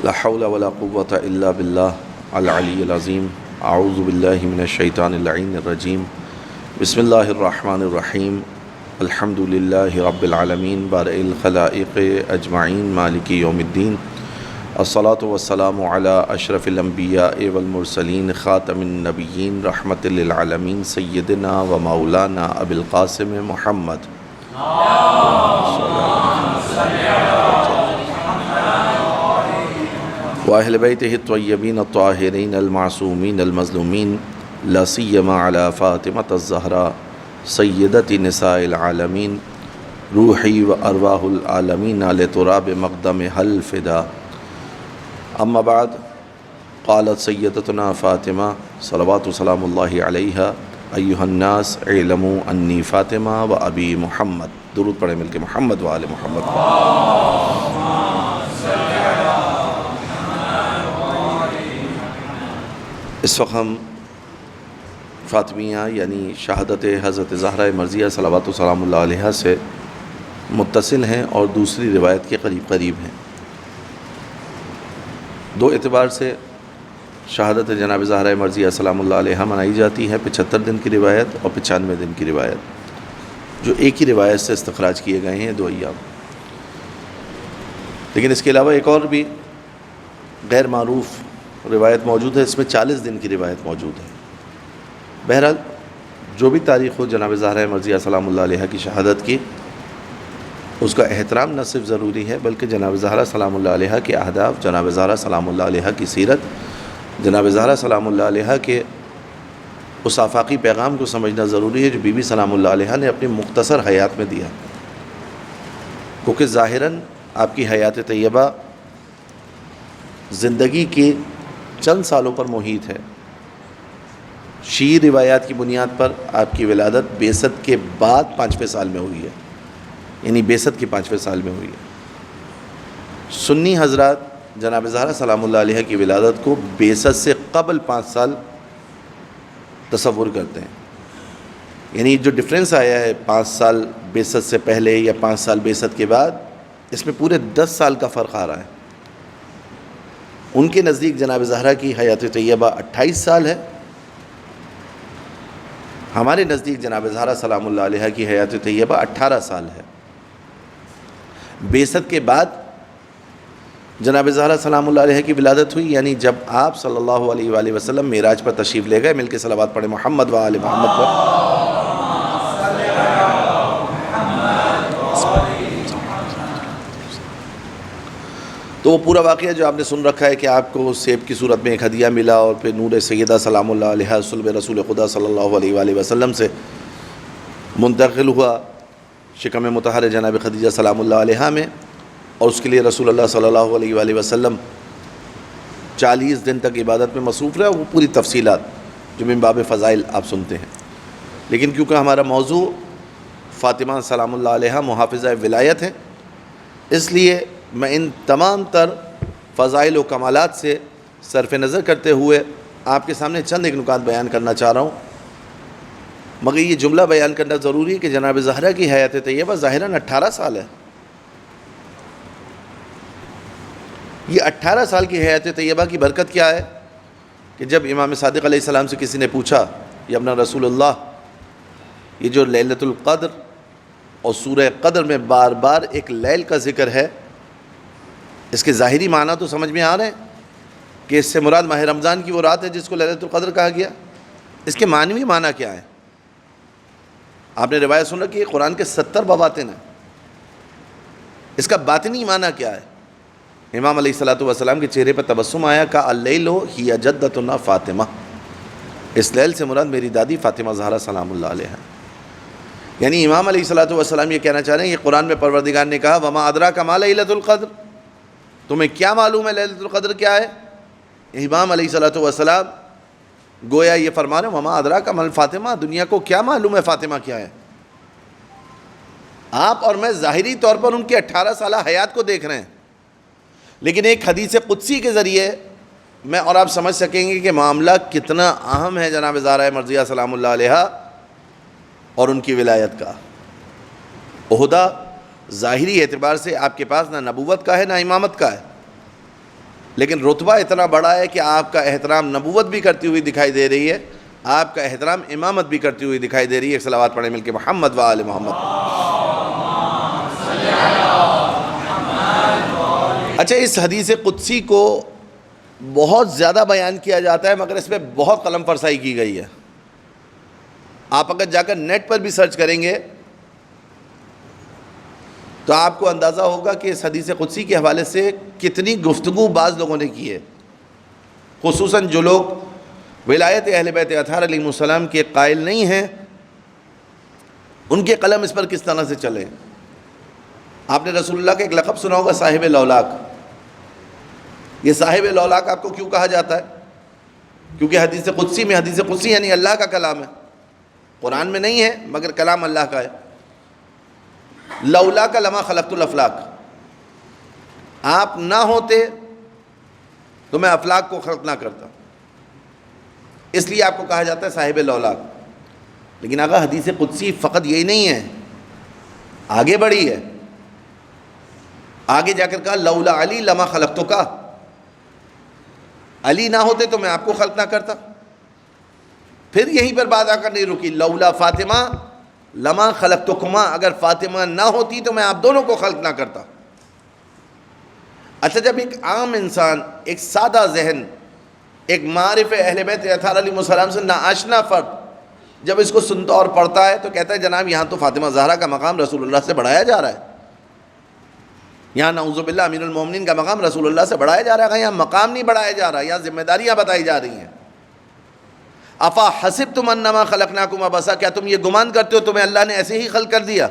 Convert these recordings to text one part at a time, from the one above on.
لا حول ولا قوة إلا بالله العلی العظیم. اعوذ باللہ من الشیطان اللعین الرجیم. بسم اللہ الرحمن الرحیم. الحمد للہ رب العالمین بارئ الخلائق اجمعین مالک یوم الدین. الصلاة والسلام علی اشرف الانبیاء والمرسلین خاتم النبیین رحمت للعالمین سیدنا و مولانا ابی القاسم محمد وأهل بيته الطيبين الطاهرين المعصومين المظلومين لا سيما على فاطمة الزهراء سيدة نساء العالمين روحي وأرواح العالمين لتراب مقدمها الفداء. أما بعد، قالت سيدتنا فاطمة صلوات سلام الله عليها: أيها الناس اعلموا أني فاطمة وأبي محمد. درود پڑھیں مل کے محمد و آل محمد. اس وقت ہم فاطمیہ یعنی شہادت حضرت زہرہ مرضیہ صلوات سلام اللہ علیہا سے متصل ہیں اور دوسری روایت کے قریب قریب ہیں. دو اعتبار سے شہادت جناب زہرہ مرضیہ سلام اللہ علیہا منائی جاتی ہے: 75 دن کی روایت اور 95 دن کی روایت، جو ایک ہی روایت سے استخراج کیے گئے ہیں دو ایام. لیکن اس کے علاوہ ایک اور بھی غیر معروف روایت موجود ہے، اس میں 40 دن کی روایت موجود ہے. بہرحال جو بھی تاریخ ہو جناب زہرہ مرضیہ سلام اللہ علیہا کی شہادت کی، اس کا احترام نہ صرف ضروری ہے بلکہ جناب زہرہ سلام اللہ علیہا کے اہداف، جناب زہرہ سلام اللہ علیہا کی سیرت، جناب زہرہ سلام اللہ علیہا کے اس آفاقی پیغام کو سمجھنا ضروری ہے جو بی بی سلام اللہ علیہا نے اپنی مختصر حیات میں دیا. کیونکہ ظاہراً آپ کی حیات طیبہ زندگی کے چند سالوں پر محیط ہے. شیعی روایات کی بنیاد پر آپ کی ولادت بعثت کے بعد 5ویں سال میں ہوئی ہے، یعنی بعثت کے 5ویں سال میں ہوئی ہے. سنی حضرات جناب زہرہ سلام اللہ علیہ کی ولادت کو بعثت سے قبل 5 سال تصور کرتے ہیں. یعنی جو ڈفرینس آیا ہے 5 سال بعثت سے پہلے یا 5 سال بعثت کے بعد، اس میں پورے 10 سال کا فرق آ رہا ہے. ان کے نزدیک جناب زہرہ کی حیات طیبہ 28 سال ہے، ہمارے نزدیک جناب زہرہ سلام اللہ علیہ کی حیات طیبہ 18 سال ہے. بعثت کے بعد جناب زہرہ سلام اللہ علیہ کی ولادت ہوئی، یعنی جب آپ صلی اللہ علیہ وآلہ وسلم معراج پر تشریف لے گئے. مل کے صلوات پڑھیں محمد و آل محمد پر. تو وہ پورا واقعہ جو آپ نے سن رکھا ہے کہ آپ کو سیب کی صورت میں ایک ہدیہ ملا اور پھر نور سیدہ سلام اللہ علیہ صلب رسول خدا صلی اللہ علیہ وآلہ وسلم سے منتقل ہوا شکم مطہر جناب خدیجہ سلام اللہ علیہ میں، اور اس کے لیے رسول اللہ صلی اللہ علیہ وآلہ وسلم 40 دن تک عبادت میں مصروف رہے. وہ پوری تفصیلات جو من باب فضائل آپ سنتے ہیں. لیکن کیونکہ ہمارا موضوع فاطمہ سلام اللہ علیہ محافظہ ولایت ہے، اس لیے میں ان تمام تر فضائل و کمالات سے صرف نظر کرتے ہوئے آپ کے سامنے چند ایک نکات بیان کرنا چاہ رہا ہوں. مگر یہ جملہ بیان کرنا ضروری ہے کہ جناب زہرہ کی حیات طیبہ ظاہراً 18 سال ہے. یہ 18 سال کی حیات طیبہ کی برکت کیا ہے کہ جب امام صادق علیہ السلام سے کسی نے پوچھا: یا ابن رسول اللہ، یہ جو لیلۃ القدر اور سورہ قدر میں بار بار ایک لیل کا ذکر ہے، اس کے ظاہری معنی تو سمجھ میں آ رہے ہیں کہ اس سے مراد ماہ رمضان کی وہ رات ہے جس کو لیلۃ القدر کہا گیا. اس کے معنوی معنی کیا ہے؟ آپ نے روایت سن رکھی ہے قرآن کے 70 بواطن ہیں. اس کا باطنی معنی کیا ہے؟ امام علیہ الصلوۃ والسلام کے چہرے پر تبسم آیا، کہ اللیل ہی جدتنا فاطمہ، اس لیل سے مراد میری دادی فاطمہ زہرہ سلام اللہ علیہ ہے. یعنی امام علیہ الصلوۃ والسلام یہ کہنا چاہ رہے ہیں کہ قرآن میں پروردگار نے کہا: وما ادراک ما لیلۃ القدر، تمہیں کیا معلوم ہے لیلۃ القدر کیا ہے؟ امام علیہ الصلوۃ والسلام گویا یہ فرما رہے ہیں: وما ادراک ما فاطمہ، دنیا کو کیا معلوم ہے فاطمہ کیا ہے؟ آپ اور میں ظاہری طور پر ان کی 18 سالہ حیات کو دیکھ رہے ہیں، لیکن ایک حدیث قدسی کے ذریعے میں اور آپ سمجھ سکیں گے کہ معاملہ کتنا اہم ہے جناب زہرہ مرضیہ سلام اللہ علیہا اور ان کی ولایت کا. عہدہ ظاہری اعتبار سے آپ کے پاس نہ نبوت کا ہے نہ امامت کا ہے، لیکن رتبہ اتنا بڑا ہے کہ آپ کا احترام نبوت بھی کرتی ہوئی دکھائی دے رہی ہے، آپ کا احترام امامت بھی کرتی ہوئی دکھائی دے رہی ہے۔ ایک صلوات پڑھیں مل کے محمد و آل محمد۔ اچھا، اس حدیث قدسی کو بہت زیادہ بیان کیا جاتا ہے، مگر اس میں بہت قلم فرسائی کی گئی ہے۔ آپ اگر جا کر نیٹ پر بھی سرچ کریں گے تو آپ کو اندازہ ہوگا کہ اس حدیث قدسی کے حوالے سے کتنی گفتگو بعض لوگوں نے کی ہے، خصوصاً جو لوگ ولایت اہل بیت اطہار علیہ السلام کے قائل نہیں ہیں، ان کے قلم اس پر کس طرح سے چلے۔ آپ نے رسول اللہ کا ایک لقب سنا ہوگا، صاحب لولاک۔ یہ صاحب لولاک آپ کو کیوں کہا جاتا ہے؟ کیونکہ حدیث قدسی میں، حدیث قدسی یعنی اللہ کا کلام ہے، قرآن میں نہیں ہے مگر کلام اللہ کا ہے۔ لولا کا لما خلقت الافلاک، آپ نہ ہوتے تو میں افلاک کو خلق نہ کرتا، اس لیے آپ کو کہا جاتا ہے صاحب لولاک۔ لیکن اگر حدیث قدسی فقط یہی نہیں ہے، آگے بڑھی ہے، آگے جا کر کہا لولا علی لما خلقتک، علی نہ ہوتے تو میں آپ کو خلق نہ کرتا۔ پھر یہیں پر بات آ کر نہیں رکی، لولا فاطمہ لما خلقتکما، اگر فاطمہ نہ ہوتی تو میں آپ دونوں کو خلق نہ کرتا۔ اچھا، جب ایک عام انسان، ایک سادہ ذہن، ایک معارف اہل بیت اطہار علیہ السلام سے ناآشنا فرد جب اس کو سنتا اور پڑھتا ہے تو کہتا ہے جناب یہاں تو فاطمہ زہرا کا مقام رسول اللہ سے بڑھایا جا رہا ہے، یہاں نعوذ باللہ امیر المومنین کا مقام رسول اللہ سے بڑھایا جا رہا ہے، یہاں مقام نہیں بڑھایا جا رہا، یہاں ذمہ داریاں بتائی جا رہی ہیں۔ افا حسبتم انما خلقناکم عبثا، کیا تم یہ گمان کرتے ہو تمہیں اللہ نے ایسے ہی خلق کر دیا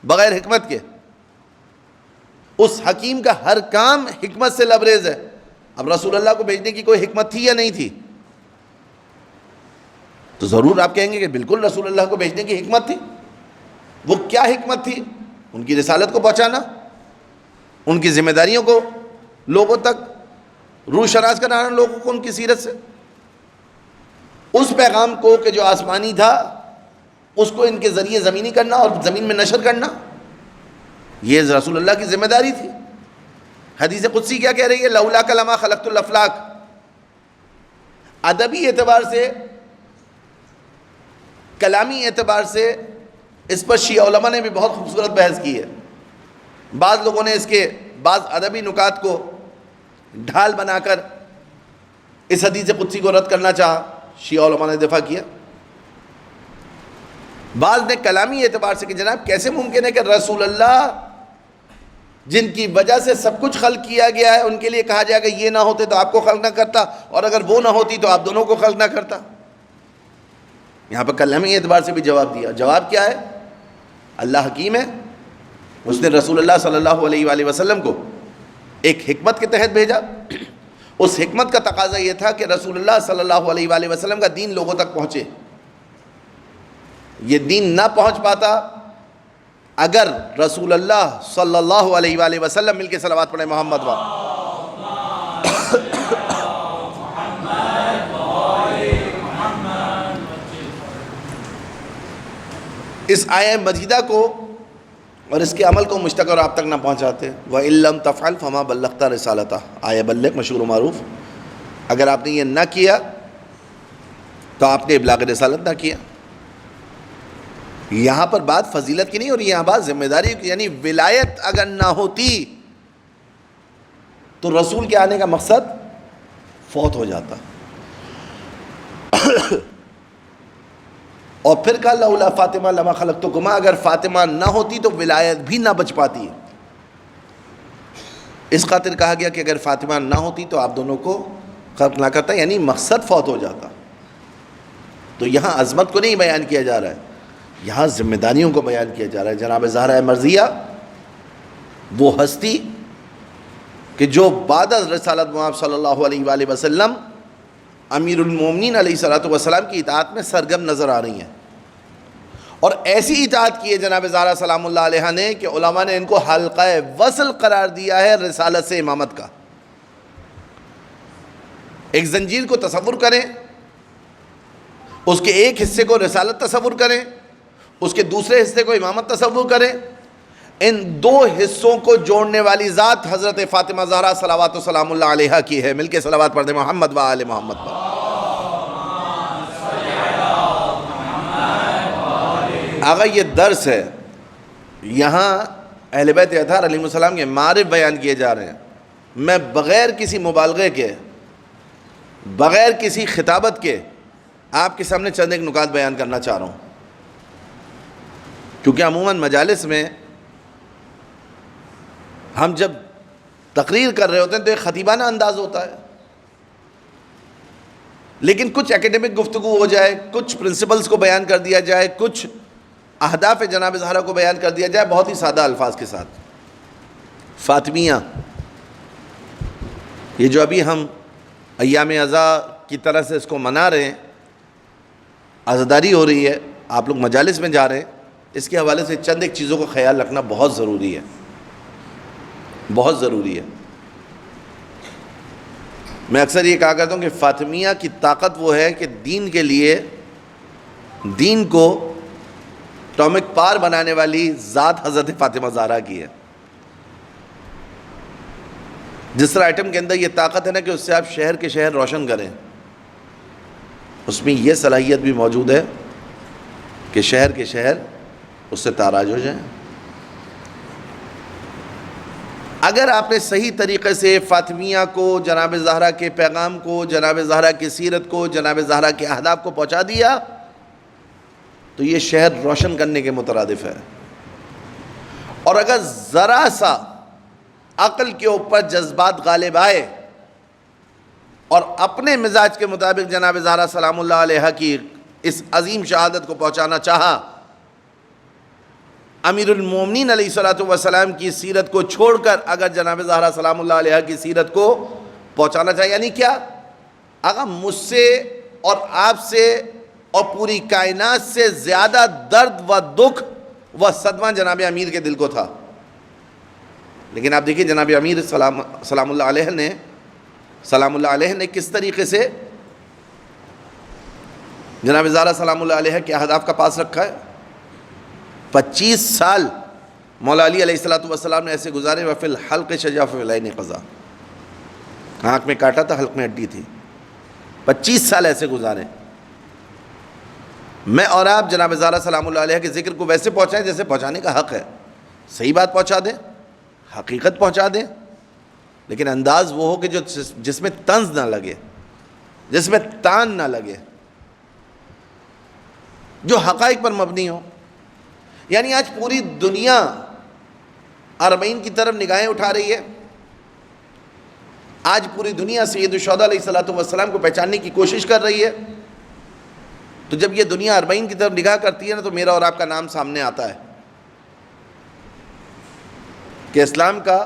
بغیر حکمت کے؟ اس حکیم کا ہر کام حکمت سے لبریز ہے۔ اب رسول اللہ کو بھیجنے کی کوئی حکمت تھی یا نہیں تھی؟ تو ضرور آپ کہیں گے کہ بالکل رسول اللہ کو بھیجنے کی حکمت تھی۔ وہ کیا حکمت تھی؟ ان کی رسالت کو پہنچانا، ان کی ذمہ داریوں کو لوگوں تک روح شناس کرانا، لوگوں کو ان کی سیرت سے، اس پیغام کو کہ جو آسمانی تھا اس کو ان کے ذریعے زمینی کرنا اور زمین میں نشر کرنا، یہ رسول اللہ کی ذمہ داری تھی۔ حدیث قدسی کیا کہہ رہی ہے؟ لولا لما خلقت الافلاک۔ ادبی اعتبار سے، کلامی اعتبار سے اس پر شیعہ علماء نے بھی بہت خوبصورت بحث کی ہے۔ بعض لوگوں نے اس کے بعض ادبی نکات کو ڈھال بنا کر اس حدیث قدسی کو رد کرنا چاہا، شیعہ علماء نے دفاع کیا۔ بعض نے کلامی اعتبار سے کہ جناب کیسے ممکن ہے کہ رسول اللہ جن کی وجہ سے سب کچھ خلق کیا گیا ہے ان کے لیے کہا جائے کہ یہ نہ ہوتے تو آپ کو خلق نہ کرتا، اور اگر وہ نہ ہوتی تو آپ دونوں کو خلق نہ کرتا۔ یہاں پر کلامی اعتبار سے بھی جواب دیا۔ جواب کیا ہے؟ اللہ حکیم ہے، اس نے رسول اللہ صلی اللہ علیہ وآلہ وسلم کو ایک حکمت کے تحت بھیجا۔ اس حکمت کا تقاضا یہ تھا کہ رسول اللہ صلی اللہ علیہ وآلہ وسلم کا دین لوگوں تک پہنچے۔ یہ دین نہ پہنچ پاتا اگر رسول اللہ صلی اللہ علیہ وآلہ وسلم مل کے صلوات پڑھیں محمد و اس آیہ مجیدہ کو اور اس کے عمل کو مشتق اور آپ تک نہ پہنچاتے، وَإِن لَّمْ تَفْعَلْ فَمَا بَلَّغْتَ رِسَالَتَهُ، آیہ بلغ مشہور و معروف، اگر آپ نے یہ نہ کیا تو آپ نے ابلاغ رسالت نہ کیا۔ یہاں پر بات فضیلت کی نہیں، اور یہاں بات ذمہ داری کی، یعنی ولایت اگر نہ ہوتی تو رسول کے آنے کا مقصد فوت ہو جاتا۔ اور پھر کہا لولا فاطمہ لما خلقتکما، اگر فاطمہ نہ ہوتی تو ولایت بھی نہ بچ پاتی ہے۔ اس خاطر کہا گیا کہ اگر فاطمہ نہ ہوتی تو آپ دونوں کو خلق نہ کرتا، یعنی مقصد فوت ہو جاتا۔ تو یہاں عظمت کو نہیں بیان کیا جا رہا ہے، یہاں ذمہ داریوں کو بیان کیا جا رہا ہے۔ جناب زہرا مرضیہ وہ ہستی کہ جو بعد از رسالت محمد صلی اللہ علیہ وآلہ وسلم امیر المومنین علیہ الصلوۃ والسلام کی اطاعت میں سرگرم نظر آ رہی ہیں، اور ایسی اطاعت کی ہے جناب زہرا سلام اللہ علیہ نے کہ علماء نے ان کو حلقہ وصل قرار دیا ہے رسالت سے امامت کا۔ ایک زنجیر کو تصور کریں، اس کے ایک حصے کو رسالت تصور کریں، اس کے دوسرے حصے کو امامت تصور کریں، ان دو حصوں کو جوڑنے والی ذات حضرت فاطمہ زہرا صلوات و سلام اللہ علیہا کی ہے. مل کے صلوات پڑھ دیں محمد و آل محمد پر. آقا یہ درس ہے, یہاں اہل بیت اطہار علیہ السلام کے معارف بیان کیے جا رہے ہیں. میں بغیر کسی مبالغے کے, بغیر کسی خطابت کے آپ کے سامنے چند ایک نکات بیان کرنا چاہ رہا ہوں, کیونکہ عموماً مجالس میں ہم جب تقریر کر رہے ہوتے ہیں تو ایک خطیبانہ انداز ہوتا ہے, لیکن کچھ اکیڈمک گفتگو ہو جائے, کچھ پرنسپلز کو بیان کر دیا جائے, کچھ اہداف جناب زہرا کو بیان کر دیا جائے بہت ہی سادہ الفاظ کے ساتھ. فاطمیہ, یہ جو ابھی ہم ایام عزا کی طرح سے اس کو منا رہے ہیں, عزاداری ہو رہی ہے, آپ لوگ مجالس میں جا رہے ہیں, اس کے حوالے سے چند ایک چیزوں کا خیال رکھنا بہت ضروری ہے, بہت ضروری ہے. میں اکثر یہ کہا کرتا ہوں کہ فاطمیہ کی طاقت وہ ہے کہ دین کے لیے, دین کو اٹامک پار بنانے والی ذات حضرت فاطمہ زہرا کی ہے. جس طرح ایٹم کے اندر یہ طاقت ہے نا کہ اس سے آپ شہر کے شہر روشن کریں, اس میں یہ صلاحیت بھی موجود ہے کہ شہر کے شہر اس سے تاراج ہو جائیں. اگر آپ نے صحیح طریقے سے فاطمیہ کو, جناب زہرا کے پیغام کو, جناب زہرا کی سیرت کو, جناب زہرا کے اہداف کو پہنچا دیا تو یہ شہر روشن کرنے کے مترادف ہے. اور اگر ذرا سا عقل کے اوپر جذبات غالب آئے اور اپنے مزاج کے مطابق جناب زہرا سلام اللہ علیہا کی اس عظیم شہادت کو پہنچانا چاہا, امیر المومنین علیہ الصلوۃ والسلام کی سیرت کو چھوڑ کر اگر جناب زہرا سلام اللہ علیہا کی سیرت کو پہنچانا چاہے, یعنی کیا آقا مجھ سے اور آپ سے اور پوری کائنات سے زیادہ درد و دکھ و صدمہ جناب امیر کے دل کو تھا. لیکن آپ دیکھیے جناب امیر سلام اللہ علیہ نے کس طریقے سے جناب زہرا سلام اللہ علیہ کے اہداف کا پاس رکھا ہے. 25 سال مولا علی علیہ الصلوۃ والسلام نے ایسے گزارے, وفی الحلق شجاع فی العین قضا, آنکھ میں کاٹا تھا, حلق میں ہڈی تھی. 25 سال ایسے گزارے. میں اور آپ جناب زہرا سلام اللہ علیہ کے ذکر کو ویسے پہنچائیں جیسے پہنچانے کا حق ہے, صحیح بات پہنچا دیں, حقیقت پہنچا دیں, لیکن انداز وہ ہو کہ جس میں طنز نہ لگے, جس میں تان نہ لگے, جو حقائق پر مبنی ہو. یعنی آج پوری دنیا اربعین کی طرف نگاہیں اٹھا رہی ہے, آج پوری دنیا سید الشہداء علیہ الصلوۃ والسلام کو پہچاننے کی کوشش کر رہی ہے. تو جب یہ دنیا اربعین کی طرف نگاہ کرتی ہے نا تو میرا اور آپ کا نام سامنے آتا ہے کہ اسلام کا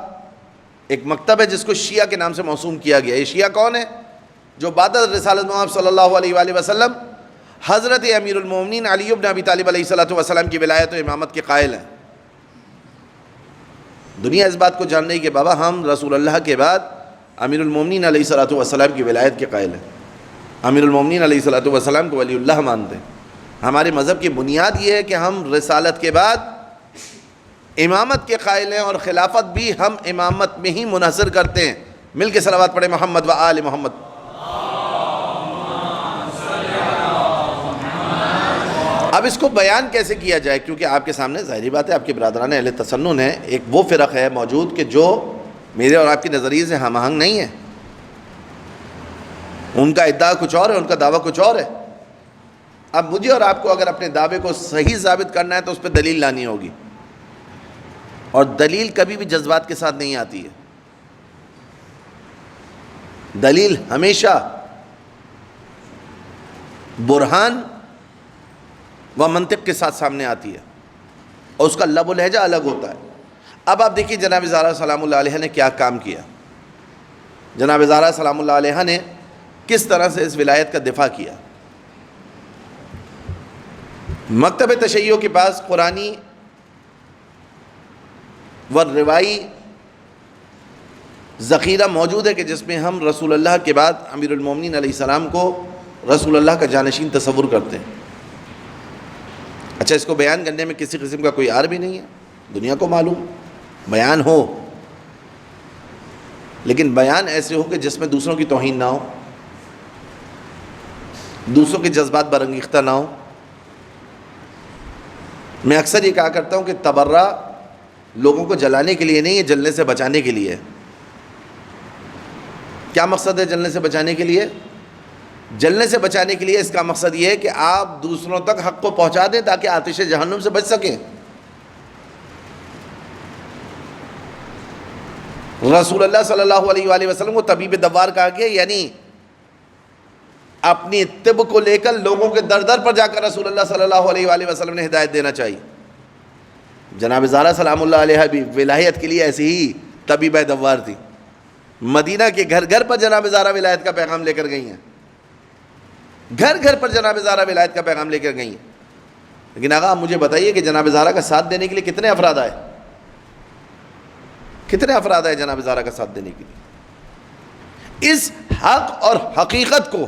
ایک مکتب ہے جس کو شیعہ کے نام سے موسوم کیا گیا. یہ شیعہ کون ہے؟ جو بعد از رسالت محمد صلی اللہ علیہ وآلہ وسلم حضرت امیر المومنین علی بن ابی طالب علیہ الصلوۃ والسلام کی ولایت و امامت کے قائل ہیں. دنیا اس بات کو جان رہی کہ بابا ہم رسول اللہ کے بعد امیر المومنین علیہ الصلوۃ والسلام کی ولایت کے قائل ہیں, امیر المومنین علیہ الصلوۃ والسلام کو ولی اللہ مانتے ہیں. ہمارے مذہب کی بنیاد یہ ہے کہ ہم رسالت کے بعد امامت کے قائل ہیں, اور خلافت بھی ہم امامت میں ہی منحصر کرتے ہیں. مل کے صلوات پڑھیں محمد و آل محمد. اب اس کو بیان کیسے کیا جائے, کیونکہ آپ کے سامنے ظاہری بات ہے آپ کے برادران اہل تسنن ہے, ایک وہ فرق ہے موجود کہ جو میرے اور آپ کے نظریے سے ہم آہنگ نہیں ہے. ان کا ادعا کچھ اور ہے, ان کا دعویٰ کچھ اور ہے. اب مجھے اور آپ کو اگر اپنے دعوے کو صحیح ثابت کرنا ہے تو اس پہ دلیل لانی ہوگی, اور دلیل کبھی بھی جذبات کے ساتھ نہیں آتی ہے. دلیل ہمیشہ برہان و منطق کے ساتھ سامنے آتی ہے, اور اس کا لب و لہجہ الگ ہوتا ہے. اب آپ دیکھیے جناب زہرا سلام اللہ علیہ نے کیا کام کیا. جناب زہرا سلام اللہ علیہ نے کس طرح سے اس ولایت کا دفاع کیا. مکتب تشیع کے پاس قرآنی و روائی ذخیرہ موجود ہے کہ جس میں ہم رسول اللہ کے بعد امیر المومنین علیہ السلام کو رسول اللہ کا جانشین تصور کرتے ہیں. اچھا, اس کو بیان کرنے میں کسی قسم کا کوئی عار بھی نہیں ہے, دنیا کو معلوم، بیان ہو، لیکن بیان ایسے ہو کہ جس میں دوسروں کی توہین نہ ہو، دوسروں کے جذبات برانگیختہ نہ ہو۔ میں اکثر یہ کہا کرتا ہوں کہ تبرہ لوگوں کو جلانے کے لیے نہیں ہے، جلنے سے بچانے کے لیے۔ کیا مقصد ہے جلنے سے بچانے کے لیے؟ جلنے سے بچانے کے لیے اس کا مقصد یہ ہے کہ آپ دوسروں تک حق کو پہنچا دیں تاکہ آتش جہنم سے بچ سکیں۔ رسول اللہ صلی اللہ علیہ وآلہ وسلم کو طبیب دوار کہا گیا، یعنی اپنی طب کو لے کر لوگوں کے در در پر جا کر رسول اللہ صلی اللہ علیہ وآلہ وسلم نے ہدایت دینا چاہیے۔ جناب زہرا سلام اللہ علیہ بھی ولایت کے لیے ایسی ہی طبیبہ دوار تھی۔ مدینہ کے گھر گھر پر جناب زہرا ولایت کا پیغام لے کر گئی ہیں، گھر گھر پر جناب زہرا ولایت کا پیغام لے کر گئی ہیں۔ لیکن آقا آپ مجھے بتائیے کہ جناب زہرا کا ساتھ دینے کے لیے کتنے افراد آئے؟ کتنے افراد آئے جناب زہرا کا ساتھ دینے کے لیے؟ اس حق اور حقیقت کو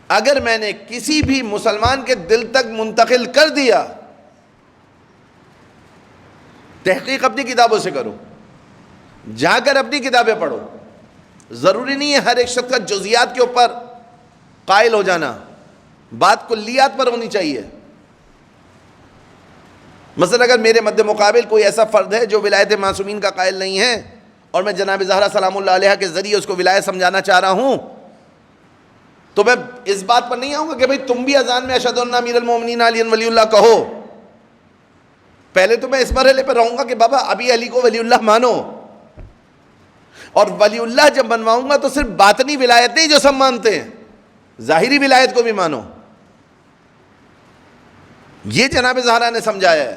اگر میں نے کسی بھی مسلمان کے دل تک منتقل کر دیا، تحقیق اپنی کتابوں سے کرو، جا کر اپنی کتابیں پڑھو۔ ضروری نہیں ہے ہر ایک شخص کا جزیات کے اوپر قائل ہو جانا، بات کلیات پر ہونی چاہیے۔ مثلا اگر میرے مد مقابل کوئی ایسا فرد ہے جو ولایت معصومین کا قائل نہیں ہے اور میں جناب زہرا سلام اللہ علیہ کے ذریعے اس کو ولایت سمجھانا چاہ رہا ہوں، تو میں اس بات پر نہیں آؤں گا کہ بھئی تم بھی اذان میں اشہد ان امیر المومنین علی ولی اللہ کہو۔ پہلے تو میں اس مرحلے پر رہوں گا کہ بابا ابھی علی کو ولی اللہ مانو، اور ولی اللہ جب بنواؤں گا تو صرف باطنی ولایت نہیں جو سب مانتے ہیں، ظاہری ولایت کو بھی مانو۔ یہ جناب زہرا نے سمجھایا ہے،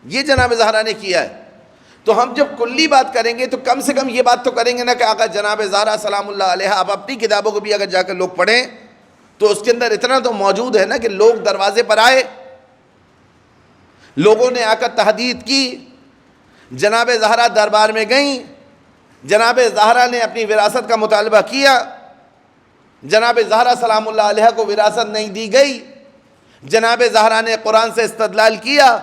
یہ جناب زہرا نے کیا ہے۔ تو ہم جب کلی بات کریں گے تو کم سے کم یہ بات تو کریں گے نا کہ آقا جناب زہرا سلام اللہ علیہ، آپ اپنی کتابوں کو بھی اگر جا کر لوگ پڑھیں تو اس کے اندر اتنا تو موجود ہے نا کہ لوگ دروازے پر آئے، لوگوں نے آ کر تحدید کی، جناب زہرا دربار میں گئیں، جناب زہرا نے اپنی وراثت کا مطالبہ کیا، جناب زہرا سلام اللہ علیہ کو وراثت نہیں دی گئی، جناب زہرا نے قرآن سے استدلال کیا،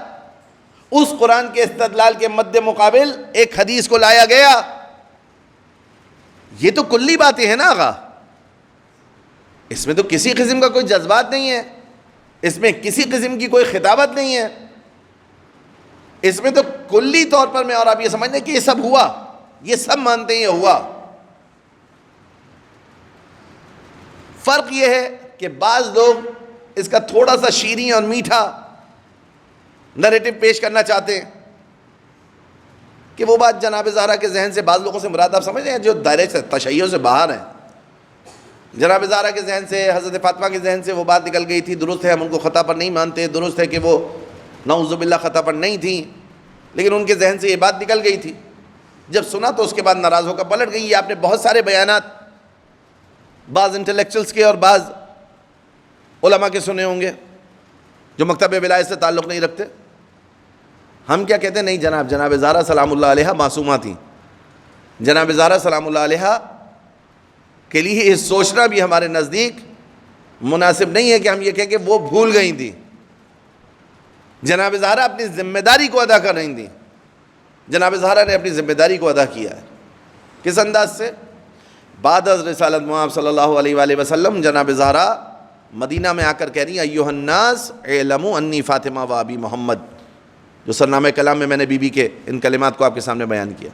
اس قرآن کے استدلال کے مد مقابل ایک حدیث کو لایا گیا۔ یہ تو کلی باتیں ہیں نا آقا، اس میں تو کسی قسم کا کوئی جذبات نہیں ہے، اس میں کسی قسم کی کوئی خطابت نہیں ہے، اس میں تو کلی طور پر میں اور آپ یہ سمجھتے ہیں کہ یہ سب ہوا، یہ سب مانتے ہیں یہ ہوا۔ فرق یہ ہے کہ بعض لوگ اس کا تھوڑا سا شیریں اور میٹھا نریٹو پیش کرنا چاہتے ہیں کہ وہ بات جناب زہرا کے ذہن سے، بعض لوگوں سے مراد آپ سمجھ رہے ہیں جو دائرے سے تشیع سے باہر ہیں، جناب زہرا کے ذہن سے، حضرت فاطمہ کے ذہن سے وہ بات نکل گئی تھی، درست ہے ہم ان کو خطا پر نہیں مانتے، درست ہے کہ وہ نعوذ باللہ خطا پر نہیں تھیں، لیکن ان کے ذہن سے یہ بات نکل گئی تھی۔ جب سنا تو اس کے بعد ناراض ہو کر پلٹ گئی۔ یہ آپ نے بہت سارے بیانات بعض انٹلیکچوئلس کے اور بعض علماء کے سنے ہوں گے جو مکتب ولایت سے تعلق نہیں رکھتے۔ ہم کیا کہتے ہیں؟ نہیں جناب، جناب زہرا سلام اللہ علیہ معصومہ تھیں، جناب زہرا سلام اللہ علیہ کے لیے یہ سوچنا بھی ہمارے نزدیک مناسب نہیں ہے کہ ہم یہ کہیں کہ وہ بھول گئی تھیں۔ جناب زہرا اپنی ذمہ داری کو ادا کر رہی تھیں، جناب زہرا نے اپنی ذمہ داری کو ادا کیا ہے۔ کس انداز سے؟ بعد از رسالت محمد صلی اللہ علیہ وآلہ وسلم جناب زہرا مدینہ میں آ کر کہہ رہی ہیں ایھا الناس اعلموا انی فاطمہ و ابی محمد، جو سرنامہ کلام میں نے بی بی کے ان کلمات کو آپ کے سامنے بیان کیا۔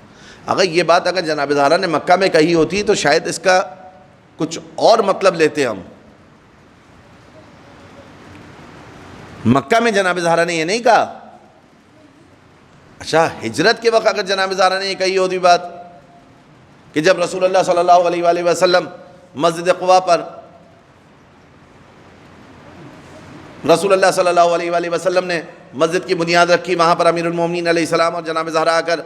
اگر یہ بات اگر جناب زہرا نے مکہ میں کہی ہوتی تو شاید اس کا کچھ اور مطلب لیتے ہم۔ مکہ میں جناب زہرا نے یہ نہیں کہا۔ اچھا، ہجرت کے وقت اگر جناب زہرا نے یہ کہی ہوتی بات کہ جب رسول اللہ صلی اللہ علیہ وآلہ وسلم مسجد قباء پر رسول اللہ صلی اللہ علیہ وآلہ وسلم نے مسجد کی بنیاد رکھی، وہاں پر امیر المومنین علیہ السلام اور جناب زہرا آ کر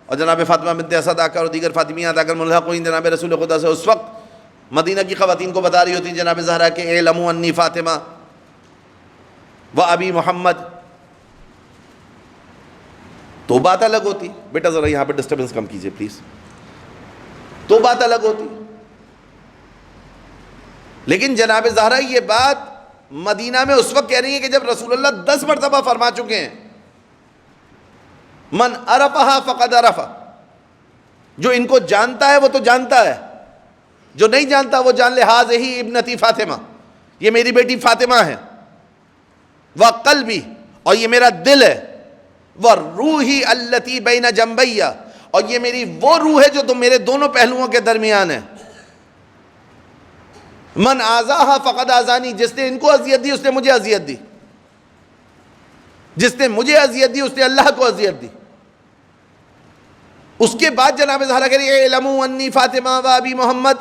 اور جناب فاطمہ بنت اسد آ کر اور دیگر فاطمیات آ کر ملحق ہوئیں جناب رسول خدا سے، اس وقت مدینہ کی خواتین کو بتا رہی ہوتی جناب زہرا کہ اعلموا انی فاطمہ و ابی محمد، تو بات الگ ہوتی۔ بیٹا ذرا یہاں پہ ڈسٹربنس کم کیجئے پلیز، تو بات الگ ہوتی۔ لیکن جناب زہرا یہ بات مدینہ میں اس وقت کہہ رہی ہے کہ جب رسول اللہ 10 مرتبہ فرما چکے ہیں، من عرفہا فقد عرف، جو ان کو جانتا ہے وہ تو جانتا ہے، جو نہیں جانتا وہ جان لے ہذہ ابنتی فاطمہ، یہ میری بیٹی فاطمہ ہے، وقلبی، اور یہ میرا دل ہے، وروحی التی بین جنبی، اور یہ میری وہ روح ہے جو تو میرے دونوں پہلوؤں کے درمیان ہے، من آذاہا فقد آذانی، جس نے ان کو اذیت دی اس نے مجھے اذیت دی، جس نے مجھے اذیت دی اس نے اللہ کو اذیت دی۔ اس کے بعد جناب زہرا کہہ رہی ہے اعلموا انی فاطمہ و ابی محمد،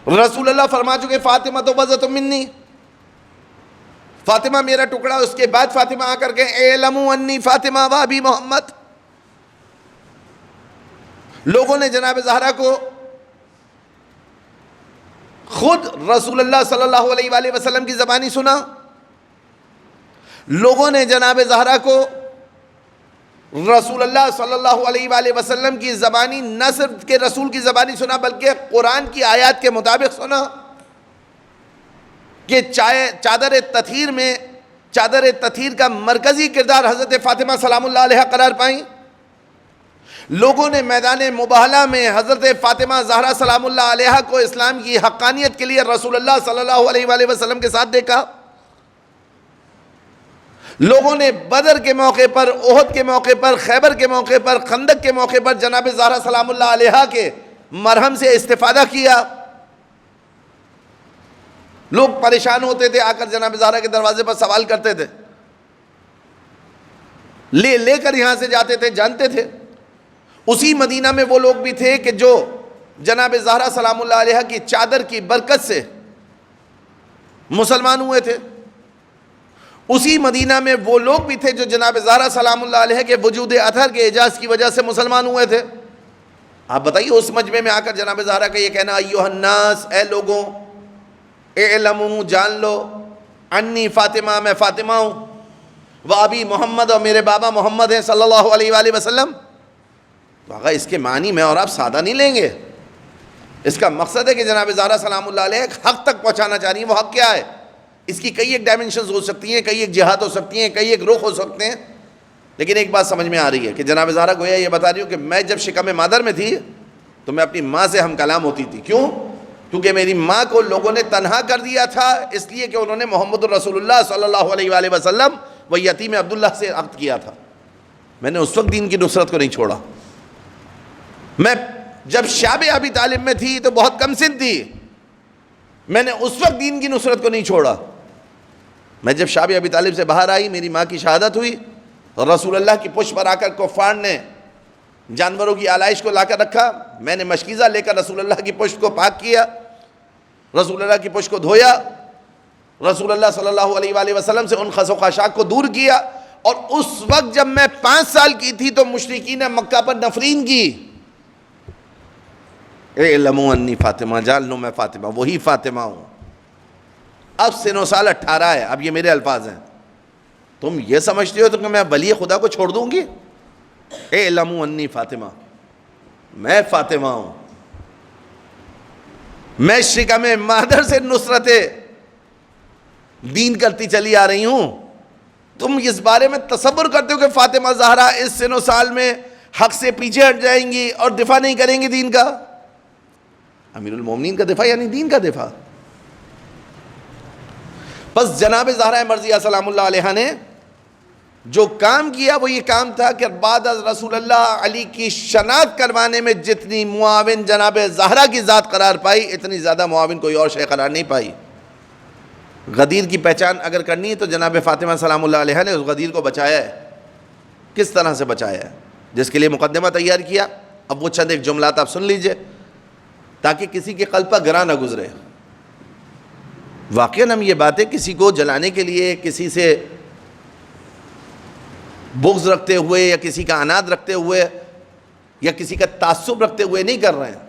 رسول اللہ فرما چکے فاطمہ تو بضعۃ منی، فاطمہ میرا ٹکڑا۔ اس کے بعد فاطمہ آ کر کے اعلموا انی فاطمہ و ابی محمد، لوگوں نے جناب زہرا کو خود رسول اللہ صلی اللہ علیہ وآلہ وسلم کی زبانی سنا، لوگوں نے جناب زہرا کو رسول اللہ صلی اللہ علیہ وآلہ وسلم کی زبانی نہ صرف کہ رسول کی زبانی سنا بلکہ قرآن کی آیات کے مطابق سنا کہ چادر تطہیر میں چادر تطہیر کا مرکزی کردار حضرت فاطمہ سلام اللہ علیہ قرار پائیں۔ لوگوں نے میدان مباہلہ میں حضرت فاطمہ زہرا سلام اللہ علیہ کو اسلام کی حقانیت کے لیے رسول اللہ صلی اللہ علیہ وآلہ وسلم کے ساتھ دیکھا۔ لوگوں نے بدر کے موقع پر، احد کے موقع پر، خیبر کے موقع پر، خندق کے موقع پر جناب زہرا سلام اللہ علیہ کے مرہم سے استفادہ کیا۔ لوگ پریشان ہوتے تھے، آ کر جناب زہرا کے دروازے پر سوال کرتے تھے، لے کر یہاں سے جاتے تھے، جانتے تھے۔ اسی مدینہ میں وہ لوگ بھی تھے کہ جو جناب زہرا سلام اللہ علیہ کی چادر کی برکت سے مسلمان ہوئے تھے۔ اسی مدینہ میں وہ لوگ بھی تھے جو جناب زہرا سلام اللہ علیہ کے وجود اطہر کے اعجاز کی وجہ سے مسلمان ہوئے تھے۔ آپ بتائیے اس مجمع میں آ کر جناب زہرا کا یہ کہنا ایھا الناس، اے لوگوں، اعلموا، جان لو، انی فاطمہ، میں فاطمہ ہوں، و ابی محمد، اور میرے بابا محمد ہیں صلی اللہ علیہ وآلہ وسلم۔ تو آقا اس کے معنی میں اور آپ سادہ نہیں لیں گے، اس کا مقصد ہے کہ جناب زہرا سلام اللہ علیہ ایک حق تک پہنچانا چاہ رہی ہیں۔ وہ حق کیا ہے؟ اس کی کئی ایک ڈائمنشنز ہو سکتی ہیں، کئی ایک جہات ہو سکتی ہیں، کئی ایک رخ ہو سکتے ہیں، لیکن ایک بات سمجھ میں آ رہی ہے کہ جناب زہرا گویا یہ بتا رہی ہوں کہ میں جب شکم مادر میں تھی تو میں اپنی ماں سے ہم کلام ہوتی تھی۔ کیوں؟ کیونکہ میری ماں کو لوگوں نے تنہا کر دیا تھا، اس لیے کہ انہوں نے محمد الرسول اللہ صلی اللہ علیہ وآلہ وسلم و یتیم عبداللہ سے عقد کیا تھا۔ میں نے اس وقت دین کی نصرت کو نہیں چھوڑا۔ میں جب شاب ابی طالب میں تھی تو بہت کم سن تھی، میں نے اس وقت دین کی نصرت کو نہیں چھوڑا۔ میں جب شاب ابی طالب سے باہر آئی، میری ماں کی شہادت ہوئی، اور رسول اللہ کی پشت پر آ کر کفار نے جانوروں کی آلائش کو لا کر رکھا، میں نے مشکیزہ لے کر رسول اللہ کی پشت کو پاک کیا، رسول اللہ کی پشت کو دھویا، رسول اللہ صلی اللہ علیہ وآلہ وسلم سے ان خس و خاشاک کو دور کیا۔ اور اس وقت جب میں 5 سال کی تھی تو مشرکین مکہ پر نفرین کی۔ اعلموا انی فاطمہ، جان لو میں فاطمہ، وہی فاطمہ ہوں۔ اب سن و سال 18 ہے، اب یہ میرے الفاظ ہیں۔ تم یہ سمجھتے ہو تو کہ میں ولی خدا کو چھوڑ دوں گی؟ اعلموا انی فاطمہ، میں فاطمہ ہوں، میں شکم مادر سے نصرت دین کرتی چلی آ رہی ہوں۔ تم اس بارے میں تصور کرتے ہو کہ فاطمہ زہرا اس سن و سال میں حق سے پیچھے ہٹ جائیں گی اور دفاع نہیں کریں گی دین کا؟ امیر المومنین کا دفاع یعنی دین کا دفاع۔ بس جناب زہرا مرضیہ سلام اللہ علیہ نے جو کام کیا وہ یہ کام تھا کہ بعد از رسول اللہ علی کی شناخت کروانے میں جتنی معاون جناب زہرا کی ذات قرار پائی، اتنی زیادہ معاون کوئی اور شے قرار نہیں پائی۔ غدیر کی پہچان اگر کرنی ہے تو جناب فاطمہ سلام اللہ علیہ نے اس غدیر کو بچایا ہے۔ کس طرح سے بچایا ہے؟ جس کے لیے مقدمہ تیار کیا، اب وہ چند ایک جملات آپ سن لیجئے تاکہ کسی کے قلب پر گراں نہ گزرے۔ واقعاً ہم یہ باتیں کسی کو جلانے کے لیے، کسی سے بغض رکھتے ہوئے یا کسی کا عناد رکھتے ہوئے یا کسی کا تعصب رکھتے ہوئے نہیں کر رہے ہیں۔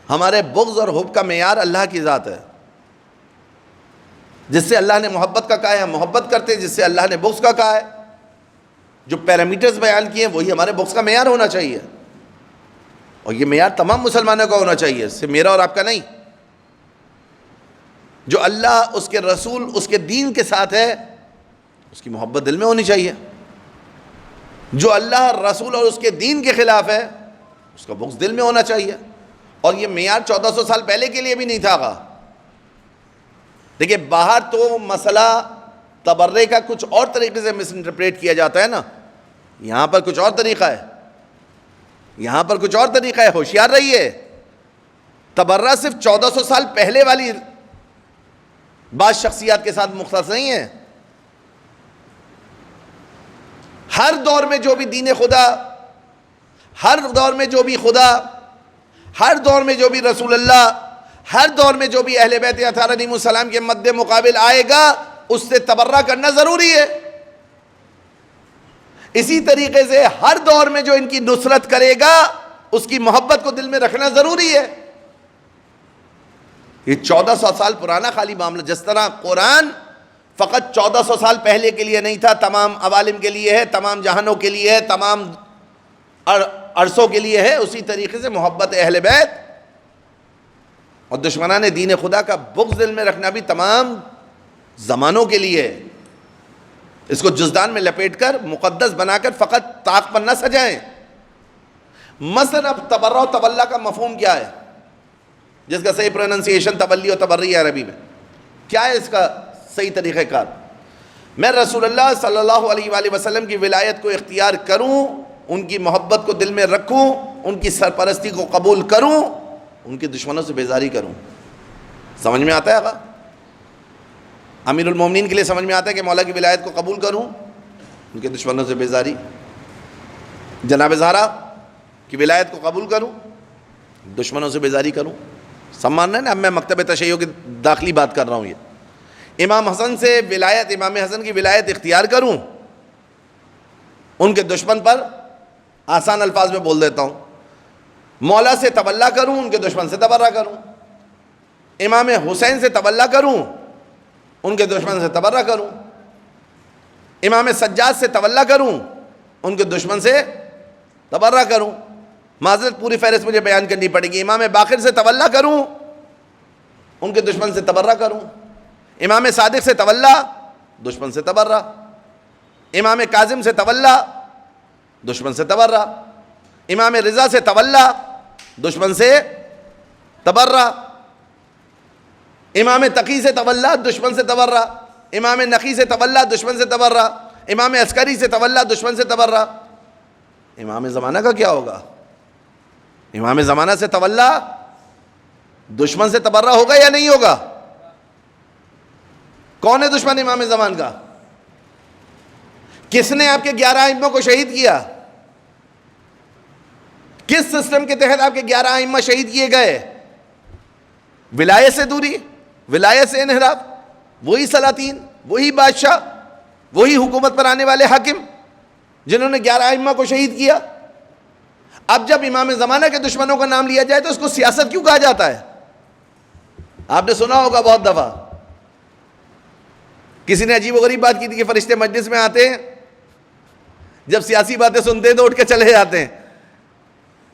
ہمارے بغض اور حب کا معیار اللہ کی ذات ہے۔ جس سے اللہ نے محبت کا کہا ہے ہم محبت کرتے ہیں، جس سے اللہ نے بغض کا کہا ہے، جو پیرامیٹرز بیان کیے ہیں وہی ہمارے بغض کا معیار ہونا چاہیے، اور یہ معیار تمام مسلمانوں کا ہونا چاہیے، صرف میرا اور آپ کا نہیں۔ جو اللہ، اس کے رسول، اس کے دین کے ساتھ ہے اس کی محبت دل میں ہونی چاہیے. جو اللہ رسول اور اس کے دین کے خلاف ہے اس کا بغض دل میں ہونا چاہیے. اور یہ معیار 1400 سال پہلے کے لیے بھی نہیں تھا گا. دیکھیے باہر تو مسئلہ تبرے کا کچھ اور طریقے سے مس انٹرپریٹ کیا جاتا ہے نا, یہاں پر کچھ اور طریقہ ہے, یہاں پر کچھ اور طریقہ ہے. ہوشیار رہیے, تبرہ صرف 1400 سال پہلے والی بعض شخصیات کے ساتھ مختص نہیں ہے. ہر دور میں جو بھی دین خدا, ہر دور میں جو بھی خدا, ہر دور میں جو بھی رسول اللہ, ہر دور میں جو بھی اہل بیت اطہار علیہم السلام کے مد مقابل آئے گا اس سے تبرہ کرنا ضروری ہے. اسی طریقے سے ہر دور میں جو ان کی نصرت کرے گا اس کی محبت کو دل میں رکھنا ضروری ہے. یہ 1400 سال پرانا خالی معاملہ, جس طرح قرآن فقط 1400 سال پہلے کے لیے نہیں تھا, تمام عوالم کے لیے ہے, تمام جہانوں کے لیے ہے, تمام عرصوں کے لیے ہے, اسی طریقے سے محبت اہل بیت اور دشمنان دین خدا کا بغض دل میں رکھنا بھی تمام زمانوں کے لیے ہے. اس کو جزدان میں لپیٹ کر مقدس بنا کر فقط طاق پر نہ سجائیں. مثلا اب تبرہ و تولہ کا مفہوم کیا ہے, جس کا صحیح پروننسیشن تبلی و تبری ہے عربی میں, کیا ہے اس کا صحیح طریقہ کار؟ میں رسول اللہ صلی اللہ علیہ وآلہ وسلم کی ولایت کو اختیار کروں, ان کی محبت کو دل میں رکھوں, ان کی سرپرستی کو قبول کروں, ان کے دشمنوں سے بیزاری کروں. سمجھ میں آتا ہے آقا؟ امیر المومنین کے لیے سمجھ میں آتا ہے کہ مولا کی ولایت کو قبول کروں, ان کے دشمنوں سے بیزاری. جناب زہرا کی ولایت کو قبول کروں, دشمنوں سے بیزاری کروں. سب مان رہے ہیں نا, اب میں مکتب تشیع کی داخلی بات کر رہا ہوں. یہ امام حسن سے ولایت, امام حسن کی ولایت اختیار کروں, ان کے دشمن پر آسان الفاظ میں بول دیتا ہوں. مولا سے تولہ کروں, ان کے دشمن سے تبرہ کروں. امام حسین سے تولہ کروں, ان کے دشمن سے تبرہ کروں. امام سجاد سے تولہ کروں, ان کے دشمن سے تبرہ کروں. معذرت پوری فہرست مجھے بیان کرنی پڑے گی. امام باقر سے تولہ کروں, ان کے دشمن سے تبرہ کروں. امام صادق سے تولہ, دشمن سے تبرہ. امام کاظم سے تولہ, دشمن سے تبرہ. امام رضا سے تولہ, دشمن سے تبرہ. امام تقی سے تولہ, دشمن سے تبرہ. امام نقی سے تولہ, دشمن سے تبرہ. امام عسکری سے تولہ, دشمن سے تبرہ. امام زمانہ کا کیا ہوگا؟ امام زمانہ سے تولہ, دشمن سے تبرہ ہوگا یا نہیں ہوگا؟ کون ہے دشمن امام زمان کا؟ کس نے آپ کے 11 ائمہ کو شہید کیا؟ کس سسٹم کے تحت آپ کے 11 ائمہ شہید کیے گئے؟ ولایت سے دوری, ولایت سے انحراف, وہی سلاطین, وہی بادشاہ, وہی حکومت پر آنے والے حاکم جنہوں نے 11 ائمہ کو شہید کیا. اب جب امام زمانہ کے دشمنوں کا نام لیا جائے تو اس کو سیاست کیوں کہا جاتا ہے؟ آپ نے سنا ہوگا بہت دفعہ, کسی نے عجیب و غریب بات کی تھی کہ فرشتے مجلس میں آتے ہیں, جب سیاسی باتیں سنتے ہیں تو اٹھ کے چلے جاتے ہیں.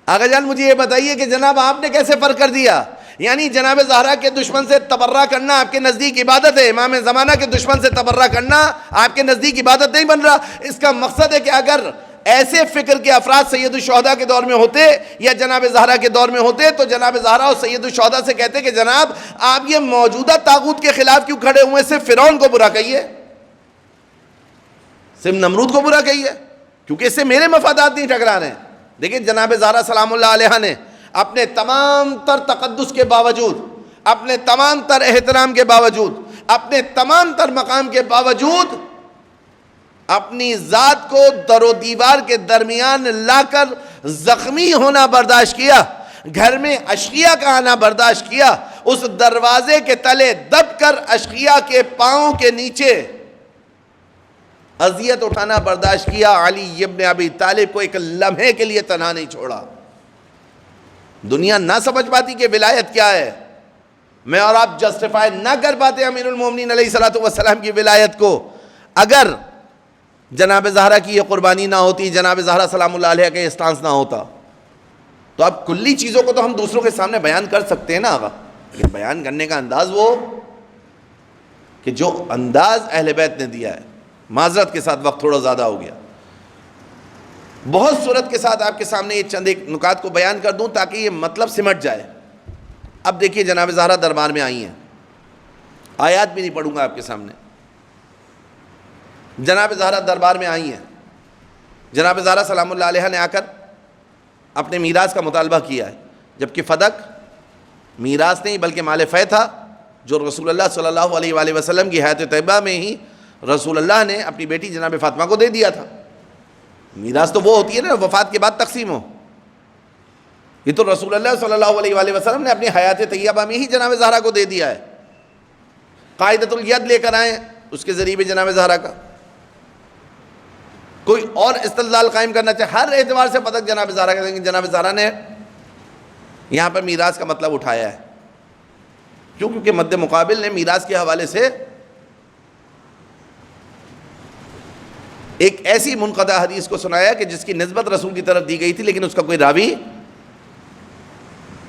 آقا جان مجھے یہ بتائیے کہ جناب آپ نے کیسے فرق کر دیا؟ یعنی جناب زہرا کے دشمن سے تبرہ کرنا آپ کے نزدیک عبادت ہے, امام زمانہ کے دشمن سے تبرہ کرنا آپ کے نزدیک عبادت نہیں بن رہا. اس کا مقصد ہے کہ اگر ایسے فکر کے افراد سید الشہداء کے دور میں ہوتے یا جناب زہرا کے دور میں ہوتے تو جناب زہرا اور سید الشہداء سے کہتے کہ جناب آپ یہ موجودہ طاغوت کے خلاف کیوں کھڑے ہوئے؟ صرف فرعون کو برا کہیے, صرف نمرود کو برا کہیے, کیونکہ اس سے میرے مفادات نہیں ٹکرا رہے ہیں. دیکھیں جناب زہرا سلام اللہ علیہ نے اپنے تمام تر تقدس کے باوجود, اپنے تمام تر احترام کے باوجود, اپنے تمام تر مقام کے باوجود اپنی ذات کو در و دیوار کے درمیان لا کر زخمی ہونا برداشت کیا, گھر میں اشقیاء کا آنا برداشت کیا, اس دروازے کے تلے دب کر اشقیاء کے پاؤں کے نیچے اذیت اٹھانا برداشت کیا. علی ابن ابی طالب کو ایک لمحے کے لیے تنہا نہیں چھوڑا. دنیا نہ سمجھ پاتی کہ ولایت کیا ہے, میں اور آپ جسٹیفائی نہ کر پاتے امیر المومنین علیہ الصلوۃ والسلام کی ولایت کو اگر جناب زہرا کی یہ قربانی نہ ہوتی, جناب زہرا سلام اللہ علیہ کا یہ اسٹانس نہ ہوتا. تو اب کلی چیزوں کو تو ہم دوسروں کے سامنے بیان کر سکتے ہیں نا آقا, لیکن بیان کرنے کا انداز وہ کہ جو انداز اہل بیت نے دیا ہے, معذرت کے ساتھ وقت تھوڑا زیادہ ہو گیا. بہت صورت کے ساتھ آپ کے سامنے یہ چند ایک نکات کو بیان کر دوں تاکہ یہ مطلب سمٹ جائے. اب دیکھیے جناب زہرا دربار میں آئی ہیں, آیات بھی نہیں پڑھوں گا آپ کے سامنے. جناب زہرا دربار میں آئی ہیں, جناب زہرا سلام اللہ علیہ نے آ کر اپنے میراث کا مطالبہ کیا ہے, جبکہ فدق میراث نہیں بلکہ مال فے تھا جو رسول اللہ صلی اللہ علیہ وآلہ وسلم کی حیات طیبہ میں ہی رسول اللہ نے اپنی بیٹی جناب فاطمہ کو دے دیا تھا. میراث تو وہ ہوتی ہے نا وفات کے بعد تقسیم ہو, یہ تو رسول اللہ صلی اللہ علیہ وآلہ وسلم نے اپنی حیات طیبہ میں ہی جناب زہرا کو دے دیا ہے. قاعدۃ الید لے کر آئے اس کے ذریعے جناب زہرا کا, کوئی اور استدلال قائم کرنا چاہے ہر اعتبار سے پتہ جناب زہرا کا, لیکن جناب زہرا نے یہاں پر میراث کا مطلب اٹھایا ہے. کیوں؟ کیونکہ مد مقابل نے میراث کے حوالے سے ایک ایسی منقطع حدیث کو سنایا کہ جس کی نسبت رسول کی طرف دی گئی تھی لیکن اس کا کوئی راوی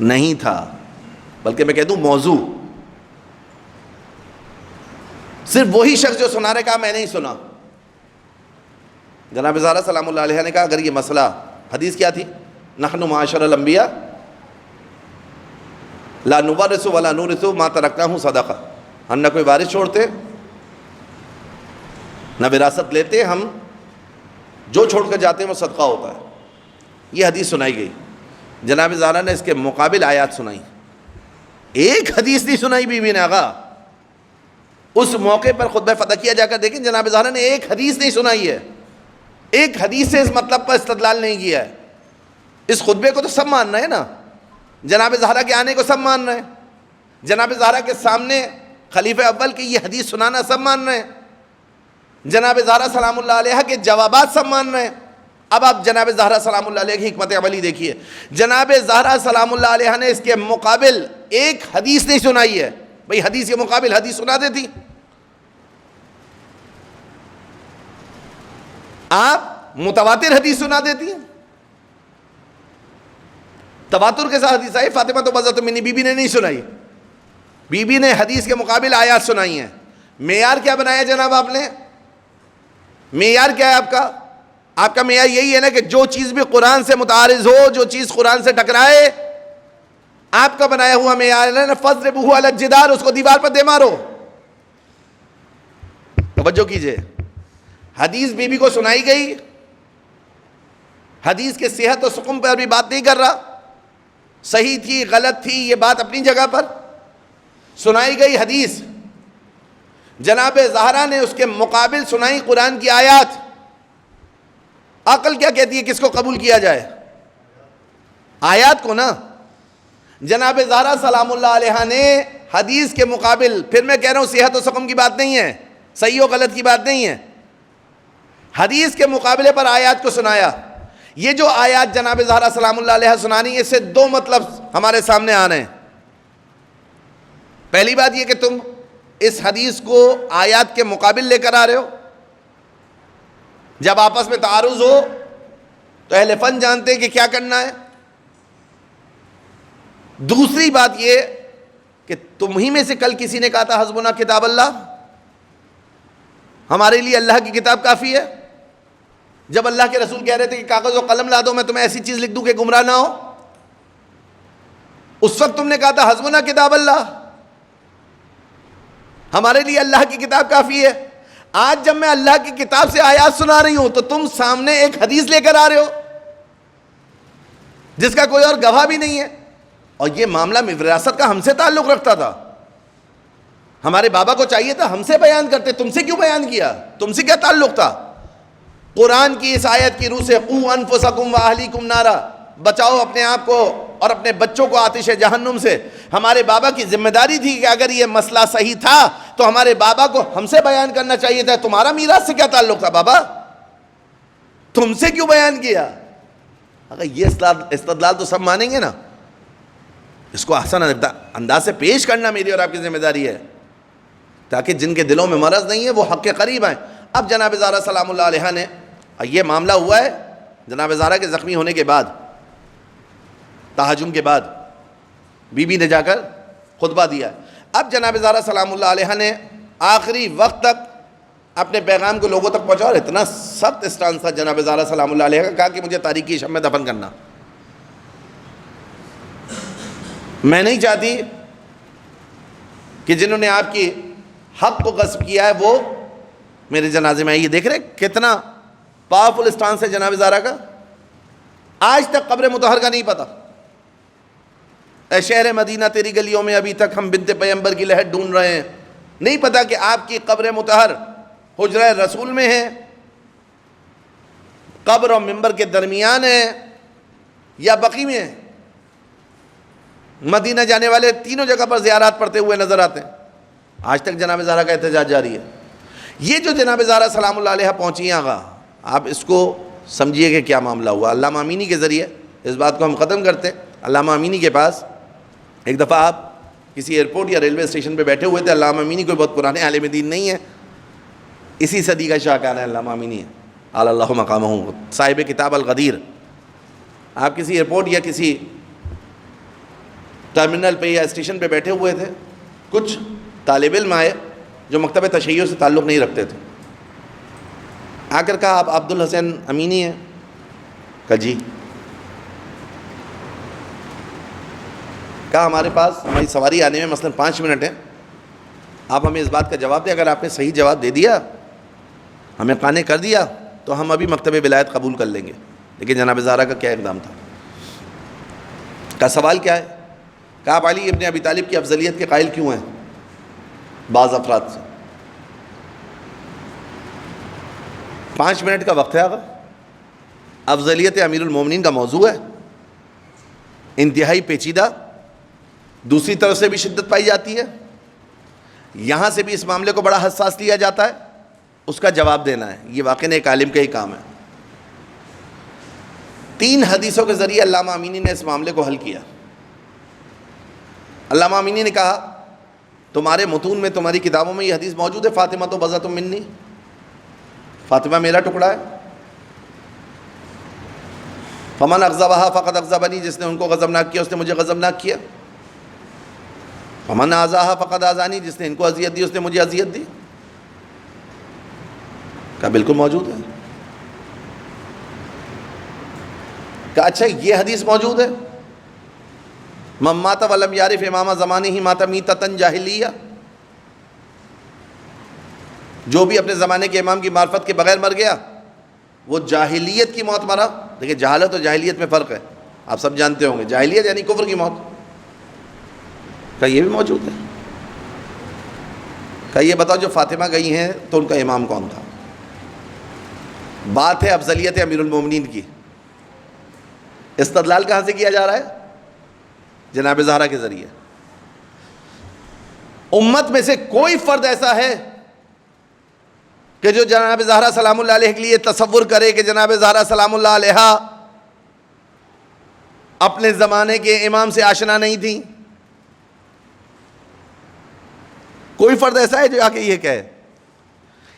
نہیں تھا, بلکہ میں کہہ دوں موضوع. صرف وہی شخص جو سنا رہے کہا میں نہیں سنا. جناب زہرا سلام اللہ علیہ نے کہا اگر یہ مسئلہ, حدیث کیا تھی, نحن معاشر الانبیاء لا نورث ولا نورث ما ترکناہ صدقہ, ہم نہ کوئی وارث چھوڑتے نہ وراثت لیتے, ہم جو چھوڑ کر جاتے ہیں وہ صدقہ ہوتا ہے. یہ حدیث سنائی گئی. جناب زہرا نے اس کے مقابل آیات سنائی. ایک حدیث نہیں سنائی بی بی نے آغا. اس موقع پر خطبہ فتح کیا جا کر دیکھیں جناب زہرا نے ایک حدیث نہیں سنائی ہے, ایک حدیث سے اس مطلب پر استدلال نہیں کیا ہے. اس خطبے کو تو سب مان رہے ہیں نا, جناب زہرا کے آنے کو سب مان رہے ہیں, جناب زہرا کے سامنے خلیفہ اول کی یہ حدیث سنانا سب مان رہے ہیں, جناب زہرا سلام اللہ علیہ کے جوابات سب مان رہے ہیں. اب آپ جناب زہرا سلام اللہ علیہ کی حکمت عملی دیکھیے. جناب زہرا سلام اللہ علیہ نے اس کے مقابل ایک حدیث نہیں سنائی ہے. بھئی حدیث کے مقابل حدیث سنا دیتی. آپ متواتر حدیث سنا دیتی ہیں. تواتر کے ساتھ حدیث آئی, فاطمہ تو بذات منی بی بی نے نہیں سنائی, بی بی نے حدیث کے مقابل آیات سنائی ہیں. معیار کیا بنایا جناب آپ نے؟ معیار کیا ہے آپ کا؟ آپ کا معیار یہی ہے نا کہ جو چیز بھی قرآن سے متعارض ہو, جو چیز قرآن سے ٹکرائے, آپ کا بنایا ہوا معیار ہے نا فَضْرِبُوهُ عَلَى الْجِدَارِ, اس کو دیوار پر دے مارو. توجہ کیجئے, حدیث بی بی کو سنائی گئی, حدیث کے صحت و سقم پر بھی بات نہیں کر رہا, صحیح تھی غلط تھی یہ بات اپنی جگہ پر, سنائی گئی حدیث. جناب زہرا نے اس کے مقابل سنائی قرآن کی آیات. عقل کیا کہتی ہے کس کو قبول کیا جائے؟ آیات کو نا. جناب زہرا سلام اللہ علیہ نے حدیث کے مقابل, پھر میں کہہ رہا ہوں صحت و سقم کی بات نہیں ہے, صحیح و غلط کی بات نہیں ہے, حدیث کے مقابلے پر آیات کو سنایا. یہ جو آیات جناب زہرا سلام اللہ علیہ سنانی, اس سے دو مطلب ہمارے سامنے آ رہے ہیں. پہلی بات یہ کہ تم اس حدیث کو آیات کے مقابل لے کر آ رہے ہو. جب آپس میں تعارض ہو تو اہل فن جانتے ہیں کہ کیا کرنا ہے. دوسری بات یہ کہ تمہیں میں سے کل کسی نے کہا تھا حسبنا کتاب اللہ, ہمارے لیے اللہ کی کتاب کافی ہے. جب اللہ کے رسول کہہ رہے تھے کہ کاغذ و قلم لا دو میں تمہیں ایسی چیز لکھ دوں کہ گمراہ نہ ہو, اس وقت تم نے کہا تھا حسبنا کتاب اللہ, ہمارے لیے اللہ کی کتاب کافی ہے. آج جب میں اللہ کی کتاب سے آیات سنا رہی ہوں تو تم سامنے ایک حدیث لے کر آ رہے ہو جس کا کوئی اور گواہ بھی نہیں ہے. اور یہ معاملہ وراثت کا ہم سے تعلق رکھتا تھا, ہمارے بابا کو چاہیے تھا ہم سے بیان کرتے, تم سے کیوں بیان کیا؟ تم سے کیا تعلق تھا؟ قرآن کی اس آیت کی روح سے قوا انفسکم واہلیکم نارا, بچاؤ اپنے آپ کو اور اپنے بچوں کو آتش جہنم سے. ہمارے بابا کی ذمہ داری تھی کہ اگر یہ مسئلہ صحیح تھا تو ہمارے بابا کو ہم سے بیان کرنا چاہیے تھا. تمہارا میراث سے کیا تعلق تھا بابا؟ تم سے کیوں بیان کیا؟ اگر یہ استدلال تو سب مانیں گے نا. اس کو احسن انداز سے پیش کرنا میری اور آپ کی ذمہ داری ہے تاکہ جن کے دلوں میں مرض نہیں ہے وہ حق کے قریب آئیں. اب جناب زہرا سلام اللہ علیہ نے, یہ معاملہ ہوا ہے جناب زہرا کے زخمی ہونے کے بعد, تہجم کے بعد بی بی نے جا کر خطبہ دیا. اب جناب زہرا سلام اللہ علیہ نے آخری وقت تک اپنے پیغام کو لوگوں تک پہنچا، اور اتنا سخت اسٹانس تھا جناب زہرا سلام اللہ علیہ کا، کہا کہ مجھے تاریکی شب میں دفن کرنا، میں نہیں چاہتی کہ جنہوں نے آپ کی حق کو غصب کیا ہے وہ میرے جنازے میں آئے. یہ دیکھ رہے کتنا پاورفل اسٹانس ہے جناب زہرا کا. آج تک قبر مطہر کا نہیں پتا. اے شہر مدینہ تیری گلیوں میں ابھی تک ہم بنت پیغمبر کی لہر ڈھونڈ رہے ہیں. نہیں پتا کہ آپ کی قبر مطہر حجرہ رسول میں ہے، قبر اور منبر کے درمیان ہے، یا بقی میں ہے. مدینہ جانے والے تینوں جگہ پر زیارات پڑھتے ہوئے نظر آتے ہیں. آج تک جناب زہرا کا احتجاج جاری ہے. یہ جو جناب زہرا سلام اللہ علیہ پہنچی ہیں آقا، آپ اس کو سمجھیے کہ کیا معاملہ ہوا. علامہ امینی کے ذریعے اس بات کو ہم ختم کرتے ہیں. علامہ امینی کے پاس ایک دفعہ آپ کسی ایئرپورٹ یا ریلوے اسٹیشن پہ بیٹھے ہوئے تھے. علامہ امینی کوئی بہت پرانے عالم دین نہیں ہے، اسی صدی کا شاہکار ہے علامہ امینی ہے، اعلی اللہ مقامہ، صاحب کتاب الغدیر. آپ کسی ایئرپورٹ یا کسی ٹرمینل پہ یا اسٹیشن پہ بیٹھے ہوئے تھے، کچھ طالب علم آئے جو مکتب تشیع سے تعلق نہیں رکھتے تھے. آ کر کہا آپ عبد الحسین امینی ہیں؟ کہا جی. کہا ہمارے پاس ہماری سواری آنے میں مثلاً 5 منٹ ہیں، آپ ہمیں اس بات کا جواب دیں. اگر آپ نے صحیح جواب دے دیا، ہمیں قانع کر دیا، تو ہم ابھی مکتب ولایت قبول کر لیں گے. لیکن جناب زہرا کا کیا اقدام تھا؟ کا سوال کیا ہے؟ کہ آپ علی ابن ابی طالب کی افضلیت کے قائل کیوں ہیں بعض افراد سے؟ 5 منٹ کا وقت ہے آقا. افضلیت امیر المومنین کا موضوع ہے، انتہائی پیچیدہ، دوسری طرف سے بھی شدت پائی جاتی ہے، یہاں سے بھی اس معاملے کو بڑا حساس لیا جاتا ہے. اس کا جواب دینا ہے، یہ واقعی ایک عالم کا ہی کام ہے. 3 حدیثوں کے ذریعے علامہ امینی نے اس معاملے کو حل کیا. علامہ امینی نے کہا تمہارے متون میں، تمہاری کتابوں میں یہ حدیث موجود ہے، فاطمہ تو بضعۃ منی، فاطمہ میرا ٹکڑا ہے. فمن اغضبها فقد اغضبنی، جس نے ان کو غضبناک کیا اس نے مجھے غضبناک کیا. فمن آذاها فقد آذانی، جس نے ان کو اذیت دی اس نے مجھے اذیت دی. کہا بالکل موجود ہے. کہا اچھا یہ حدیث موجود ہے، من مات ولم یعرف امام زمانہ مات میتۃ جاہلیہ، جو بھی اپنے زمانے کے امام کی معرفت کے بغیر مر گیا وہ جاہلیت کی موت مرا. دیکھیں جہالت اور جاہلیت میں فرق ہے، آپ سب جانتے ہوں گے. جاہلیت یعنی کفر کی موت. کہا یہ بھی موجود ہے. کہا یہ بتاؤ جو فاطمہ گئی ہیں تو ان کا امام کون تھا؟ بات ہے افضلیت امیر المومنین کی. استدلال کہاں سے کیا جا رہا ہے؟ جناب زہرا کے ذریعے. امت میں سے کوئی فرد ایسا ہے کہ جو جناب زہرا سلام اللہ علیہ کے لیے تصور کرے کہ جناب زہرا سلام اللہ علیہ اپنے زمانے کے امام سے آشنا نہیں تھی؟ کوئی فرد ایسا ہے جو آ کے یہ کہے؟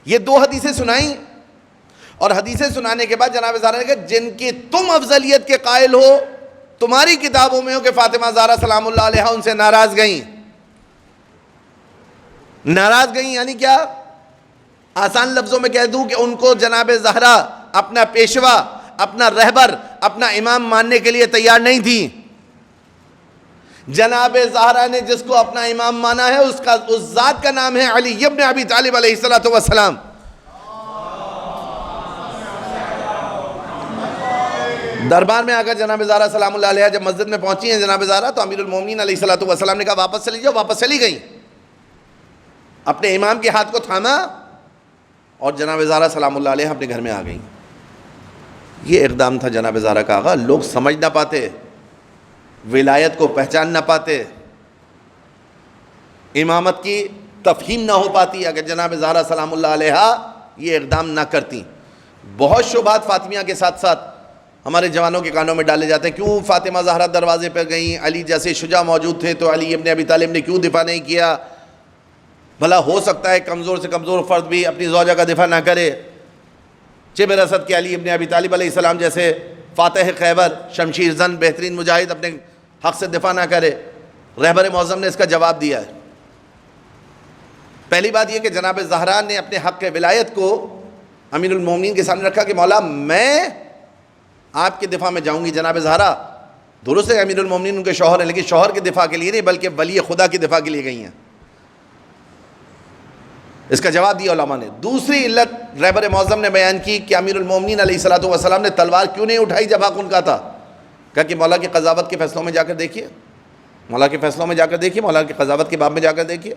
یہ 2 حدیثیں سنائیں، اور حدیثیں سنانے کے بعد جناب زہرا نے کہا جن کی تم افضلیت کے قائل ہو، تمہاری کتابوں میں ہو کہ فاطمہ زہرا سلام اللہ علیہ ان سے ناراض گئیں. ناراض گئیں یعنی کیا؟ آسان لفظوں میں کہہ دوں کہ ان کو جناب زہرا اپنا پیشوا، اپنا رہبر، اپنا امام ماننے کے لیے تیار نہیں تھی. جناب زہرا نے جس کو اپنا امام مانا ہے اس ذات کا نام ہے علی ابن ابی طالب علیہ السلام. دربار میں آ کر جناب زہرا سلام اللہ علیہ جب مسجد میں پہنچی ہیں جناب زہرا، تو امیر المومنین علیہ السلام نے کہا واپس چلی جاؤ. واپس چلی گئیں، اپنے امام کے ہاتھ کو تھاما، اور جناب زہرا سلام اللہ علیہ اپنے گھر میں آ گئیں. یہ اقدام تھا جناب زہرا کا. آقا لوگ سمجھ نہ پاتے، ولایت کو پہچان نہ پاتے، امامت کی تفہیم نہ ہو پاتی اگر جناب زہرا سلام اللہ علیہ یہ اقدام نہ کرتی. بہت شبہات فاطمیہ کے ساتھ ساتھ ہمارے جوانوں کے کانوں میں ڈالے جاتے ہیں. کیوں فاطمہ زہرا دروازے پہ گئیں؟ علی جیسے شجاع موجود تھے تو علی ابن ابی طالب نے کیوں دفاع نہیں کیا؟ بھلا ہو سکتا ہے کمزور سے کمزور فرد بھی اپنی زوجہ کا دفاع نہ کرے. چبر اسد کے علی ابن ابی طالب علیہ السلام جیسے فاتح خیبر، شمشیر زن، بہترین مجاہد اپنے حق سے دفاع نہ کرے. رہبر معظم نے اس کا جواب دیا ہے. پہلی بات یہ کہ جناب زہرا نے اپنے حق ولایت کو امیر المومنین کے سامنے رکھا کہ مولا میں آپ کے دفاع میں جاؤں گی. جناب زہرا درست ہے امیر المومنین ان کے شوہر ہیں، لیکن شوہر کے دفاع کے لیے نہیں بلکہ ولی خدا کے دفاع کے لیے گئی ہیں. اس کا جواب دیا علماء نے. دوسری علت رہبر معظم نے بیان کی کہ امیر المومنین علیہ الصلوۃ والسلام نے تلوار کیوں نہیں اٹھائی جب حق ان کا تھا. کہا کہ مولا کی قضاوت کے فیصلوں میں جا کر دیکھیے، مولا کے فیصلوں میں جا کر دیکھیے، مولا کی قضاوت کے باب میں جا کر دیکھیے.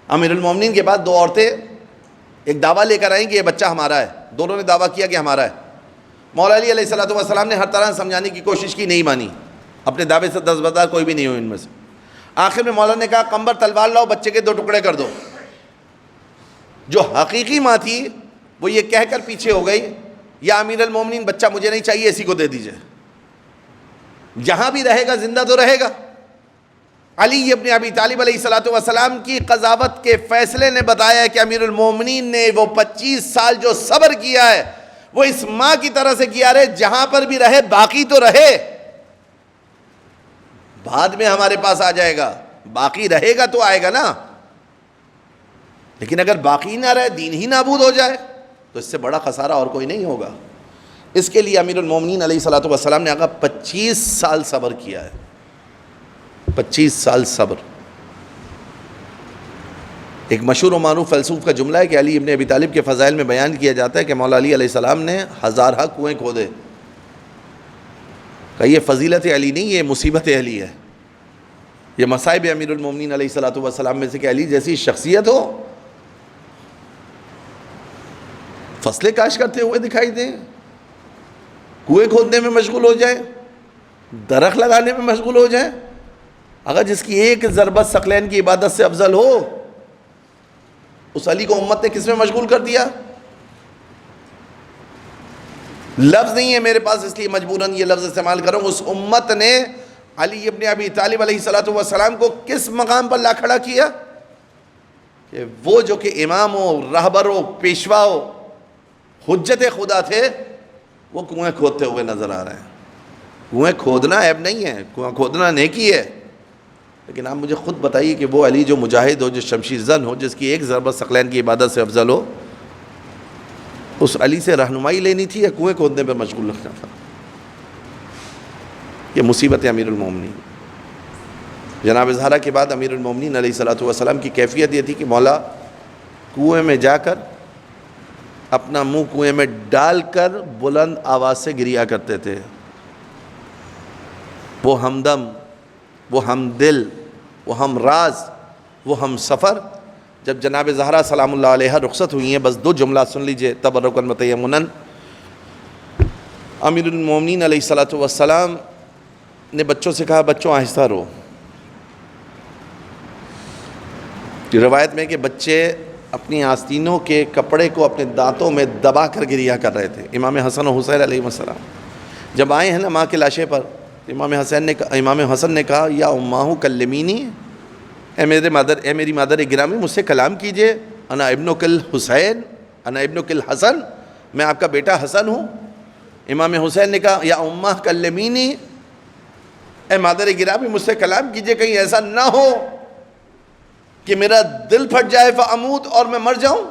امیر المومنین کے بعد دو عورتیں ایک دعویٰ لے کر آئیں کہ یہ بچہ ہمارا ہے. دونوں نے دعویٰ کیا کہ ہمارا ہے. مولا علی علیہ الصلوۃ والسلام نے ہر طرح سمجھانے کی کوشش کی، نہیں مانی. اپنے دعوے سے دستبردار کوئی بھی نہیں ہوئی ان میں سے. آخر میں مولا نے کہا قمبر تلوار لاؤ، بچے کے 2 ٹکڑے کر دو. جو حقیقی ماں تھی وہ یہ کہہ کر پیچھے ہو گئی، یا امیر المومنین بچہ مجھے نہیں چاہیے، اسی کو دے دیجئے، جہاں بھی رہے گا زندہ تو رہے گا. علی ابن ابی طالب علیہ الصلوۃ والسلام کی قضاوت کے فیصلے نے بتایا کہ امیر المومنین نے وہ 25 سال جو صبر کیا ہے وہ اس ماں کی طرح سے کیا رہے، جہاں پر بھی رہے باقی تو رہے. بعد میں ہمارے پاس آ جائے گا، باقی رہے گا تو آئے گا نا، لیکن اگر باقی نہ رہے، دین ہی نابود ہو جائے تو اس سے بڑا خسارہ اور کوئی نہیں ہوگا. اس کے لیے امیر المومنین علیہ الصلوۃ والسلام نے آقا 25 سال صبر کیا ہے. 25 سال صبر. ایک مشہور و معروف فلسوف کا جملہ ہے کہ علی ابن ابی طالب کے فضائل میں بیان کیا جاتا ہے کہ مولا علی علیہ السلام نے 1000 کنویں کھودے. کہ یہ فضیلت علی نہیں، یہ مصیبت علی ہے. یہ مصائب امیر المومنین علیہ الصلوۃ والسلام میں سے کہ علی جیسی شخصیت ہو فصلیں کاشت کرتے ہوئے دکھائی دیں، کنویں کھودنے میں مشغول ہو جائیں، درخت لگانے میں مشغول ہو جائیں. اگر جس کی ایک ضربت ثقلین کی عبادت سے افضل ہو، اس علی کو امت نے کس میں مشغول کر دیا؟ لفظ نہیں ہے میرے پاس اس لیے مجبوراً یہ لفظ استعمال کروں. اس امت نے علی ابن ابی طالب علیہ الصلوۃ والسلام کو کس مقام پر لا کھڑا کیا کہ وہ جو کہ امام ہو، رہبر ہو، پیشوا ہو، حجت خدا تھے، وہ کنویں کھودتے ہوئے نظر آ رہے ہیں. کنویں کھودنا عیب نہیں ہے، کنویں کھودنا نیکی ہے، لیکن آپ مجھے خود بتائیے کہ وہ علی جو مجاہد ہو، جو شمشیر زن ہو، جس کی ایک ضربت ثقلین کی عبادت سے افضل ہو، اس علی سے رہنمائی لینی تھی یا کنویں کھودنے پہ مشغول رکھنا تھا؟ یہ مصیبت ہے امیر المومنین. جناب زہرا کے بعد امیر المومنین علیہ الصلوۃ والسلام کی کیفیت یہ تھی کہ مولا کنویں میں جا کر اپنا منہ کنویں میں ڈال کر بلند آواز سے گریا کرتے تھے. وہ ہمدم، وہ ہم دل، وہ ہم راز، وہ ہم سفر. جب جناب زہرا سلام اللہ علیہ رخصت ہوئی ہیں، بس 2 جملات سن لیجئے تبرکاً و تیمناً. امیر المومنین علیہ الصلوۃ والسلام نے بچوں سے کہا بچوں آہستہ رہو. روایت میں کہ بچے اپنی آستینوں کے کپڑے کو اپنے دانتوں میں دبا کر گریا کر رہے تھے. امام حسن و حسین علیہ السلام جب آئے ہیں نا ماں کے لاشے پر، امام حسن نے کہا یا اماہ کلمینی، اے میری مادر گرامی مجھ سے کلام کیجئے. انا ابنک الحسین، انا ابنک الحسن، میں آپ کا بیٹا حسن ہوں. امام حسین نے کہا یا اماہ کلمینی، اے مادر گرامی مجھ سے کلام کیجئے، کہیں ایسا نہ ہو کہ میرا دل پھٹ جائے فاموت، اور میں مر جاؤں.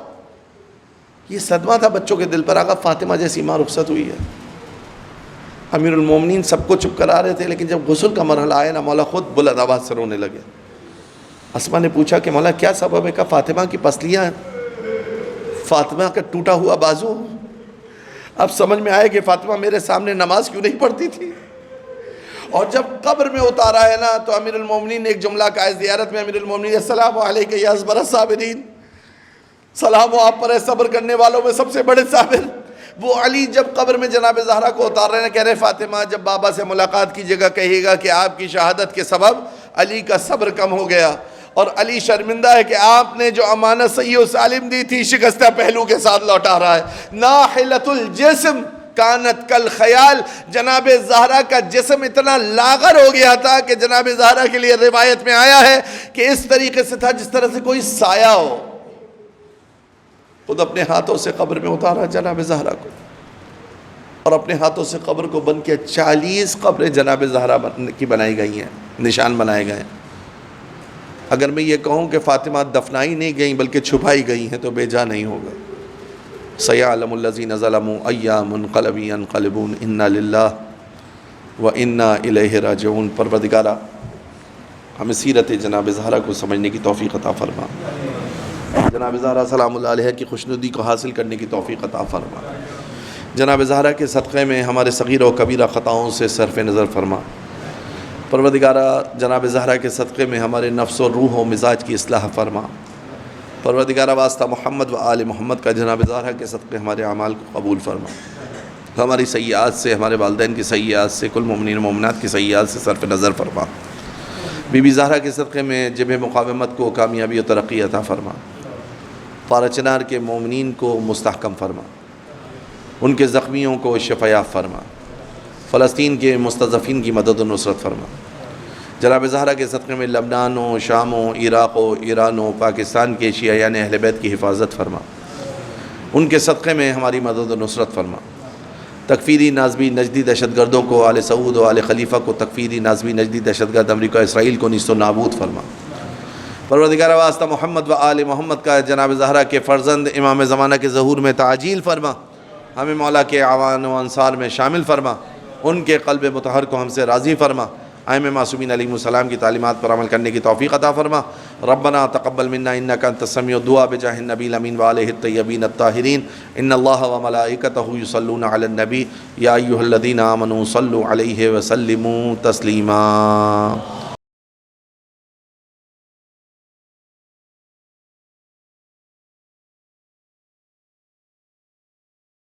یہ صدمہ تھا بچوں کے دل پر. آقا فاطمہ جیسی ماں رخصت ہوئی ہے. امیر المومنین سب کو چپ کرا رہے تھے، لیکن جب غسل کا مرحلہ آیا نا، مولا خود بلند آواز سے رونے لگے. اسما نے پوچھا کہ مولا کیا سبب ہے؟ کہ فاطمہ کی پسلیاں، فاطمہ کا ٹوٹا ہوا بازو. اب سمجھ میں آئے کہ فاطمہ میرے سامنے نماز کیوں نہیں پڑھتی تھی. اور جب قبر میں اتارا ہے نا تو امیر المومنین نے ایک جملہ کہا ہے زیارت میں، امیر المومنین السلام علیک یا اصبر الصابرین، سلام ہو آپ پر صبر کرنے والوں میں سب سے بڑے صابر. وہ علی جب قبر میں جناب زہرا کو اتار رہے ہیں، کہہ رہے فاطمہ جب بابا سے ملاقات کی جگہ کہے گا کہ آپ کی شہادت کے سبب علی کا صبر کم ہو گیا، اور علی شرمندہ ہے کہ آپ نے جو امانت صحیح و سالم دی تھی شکستہ پہلو کے ساتھ لوٹا رہا ہے. ناحلۃ الجسم کانت کل خیال، جناب زہرا کا جسم اتنا لاغر ہو گیا تھا کہ جناب زہرا کے لیے روایت میں آیا ہے کہ اس طریقے سے تھا جس طرح سے کوئی سایہ ہو. خود اپنے ہاتھوں سے قبر میں اتارا جناب زہرا کو، اور اپنے ہاتھوں سے قبر کو بند کیا. 40 قبریں جناب زہرا کی بنائی گئی ہیں، نشان بنائے گئے ہیں. اگر میں یہ کہوں کہ فاطمہ دفنائی نہیں گئیں بلکہ چھپائی گئی ہیں تو بے جا نہیں ہوگا۔ سَيَعْلَمُ الَّذِينَ ظَلَمُوا أَيَّ مُنْقَلَبٍ يَنْقَلِبُونَ إِنَّا لِلَّهِ وَإِنَّا إِلَيْهِ راجعون۔ پروردگارہ ہمیں سیرت جناب زہرا کو سمجھنے کی توفیق عطا فرما، جناب زہرا سلام اللہ علیہ کی خوشنودی کو حاصل کرنے کی توفیق عطا فرما، جناب زہرا کے صدقے میں ہمارے صغیر و کبیرہ خطاؤں سے صرف نظر فرما۔ پروردگارہ جناب زہرا کے صدقے میں ہمارے نفس و روح و مزاج کی اصلاح فرما۔ پروردگارہ واسطہ محمد و آل محمد کا جناب زہرا کے صدقے ہمارے اعمال کو قبول فرما، ہماری سیئات سے، ہمارے والدین کی سیئات سے، کل مومنین و مومنات کی سیئات سے صرف نظر فرما۔ بی بی زہرا کے صدقے میں جبہ مقاومت کو کامیابی و ترقی عطا فرما، پارہ چنار کے مومنین کو مستحکم فرما، ان کے زخمیوں کو شفا فرما، فلسطین کے مستضعفین کی مدد و نصرت فرما۔ جناب زہرا کے صدقے میں لبنان و شام و عراق و ایران و پاکستان کے شیعیان اہل بیت کی حفاظت فرما، ان کے صدقے میں ہماری مدد و نصرت فرما۔ تکفیری نازبی نجدی دہشت گردوں کو، آل سعود و آل خلیفہ کو، تکفیری نازبی نجدی دہشت گرد امریکہ اسرائیل کو نیست و نابود فرما۔ پروردگارہ واسطہ محمد و آل محمد کا جناب زہرا کے فرزند امام زمانہ کے ظہور میں تعجیل فرما، ہمیں مولا کے اعوان و انصار میں شامل فرما، ان کے قلب مطہر کو ہم سے راضی فرما، ائمہ معصومین علیہم السلام کی تعلیمات پر عمل کرنے کی توفیق عطا فرما۔ ربنا تقبل منا انک انت السمیع الدعاء بجاہ النبی الامین وآلہ الطیبین الطاہرین۔ ان اللہ وملائکتہ یصلون علی النبی یا ایھا الذین آمنوا صلوا علیہ وسلموا تسلیما۔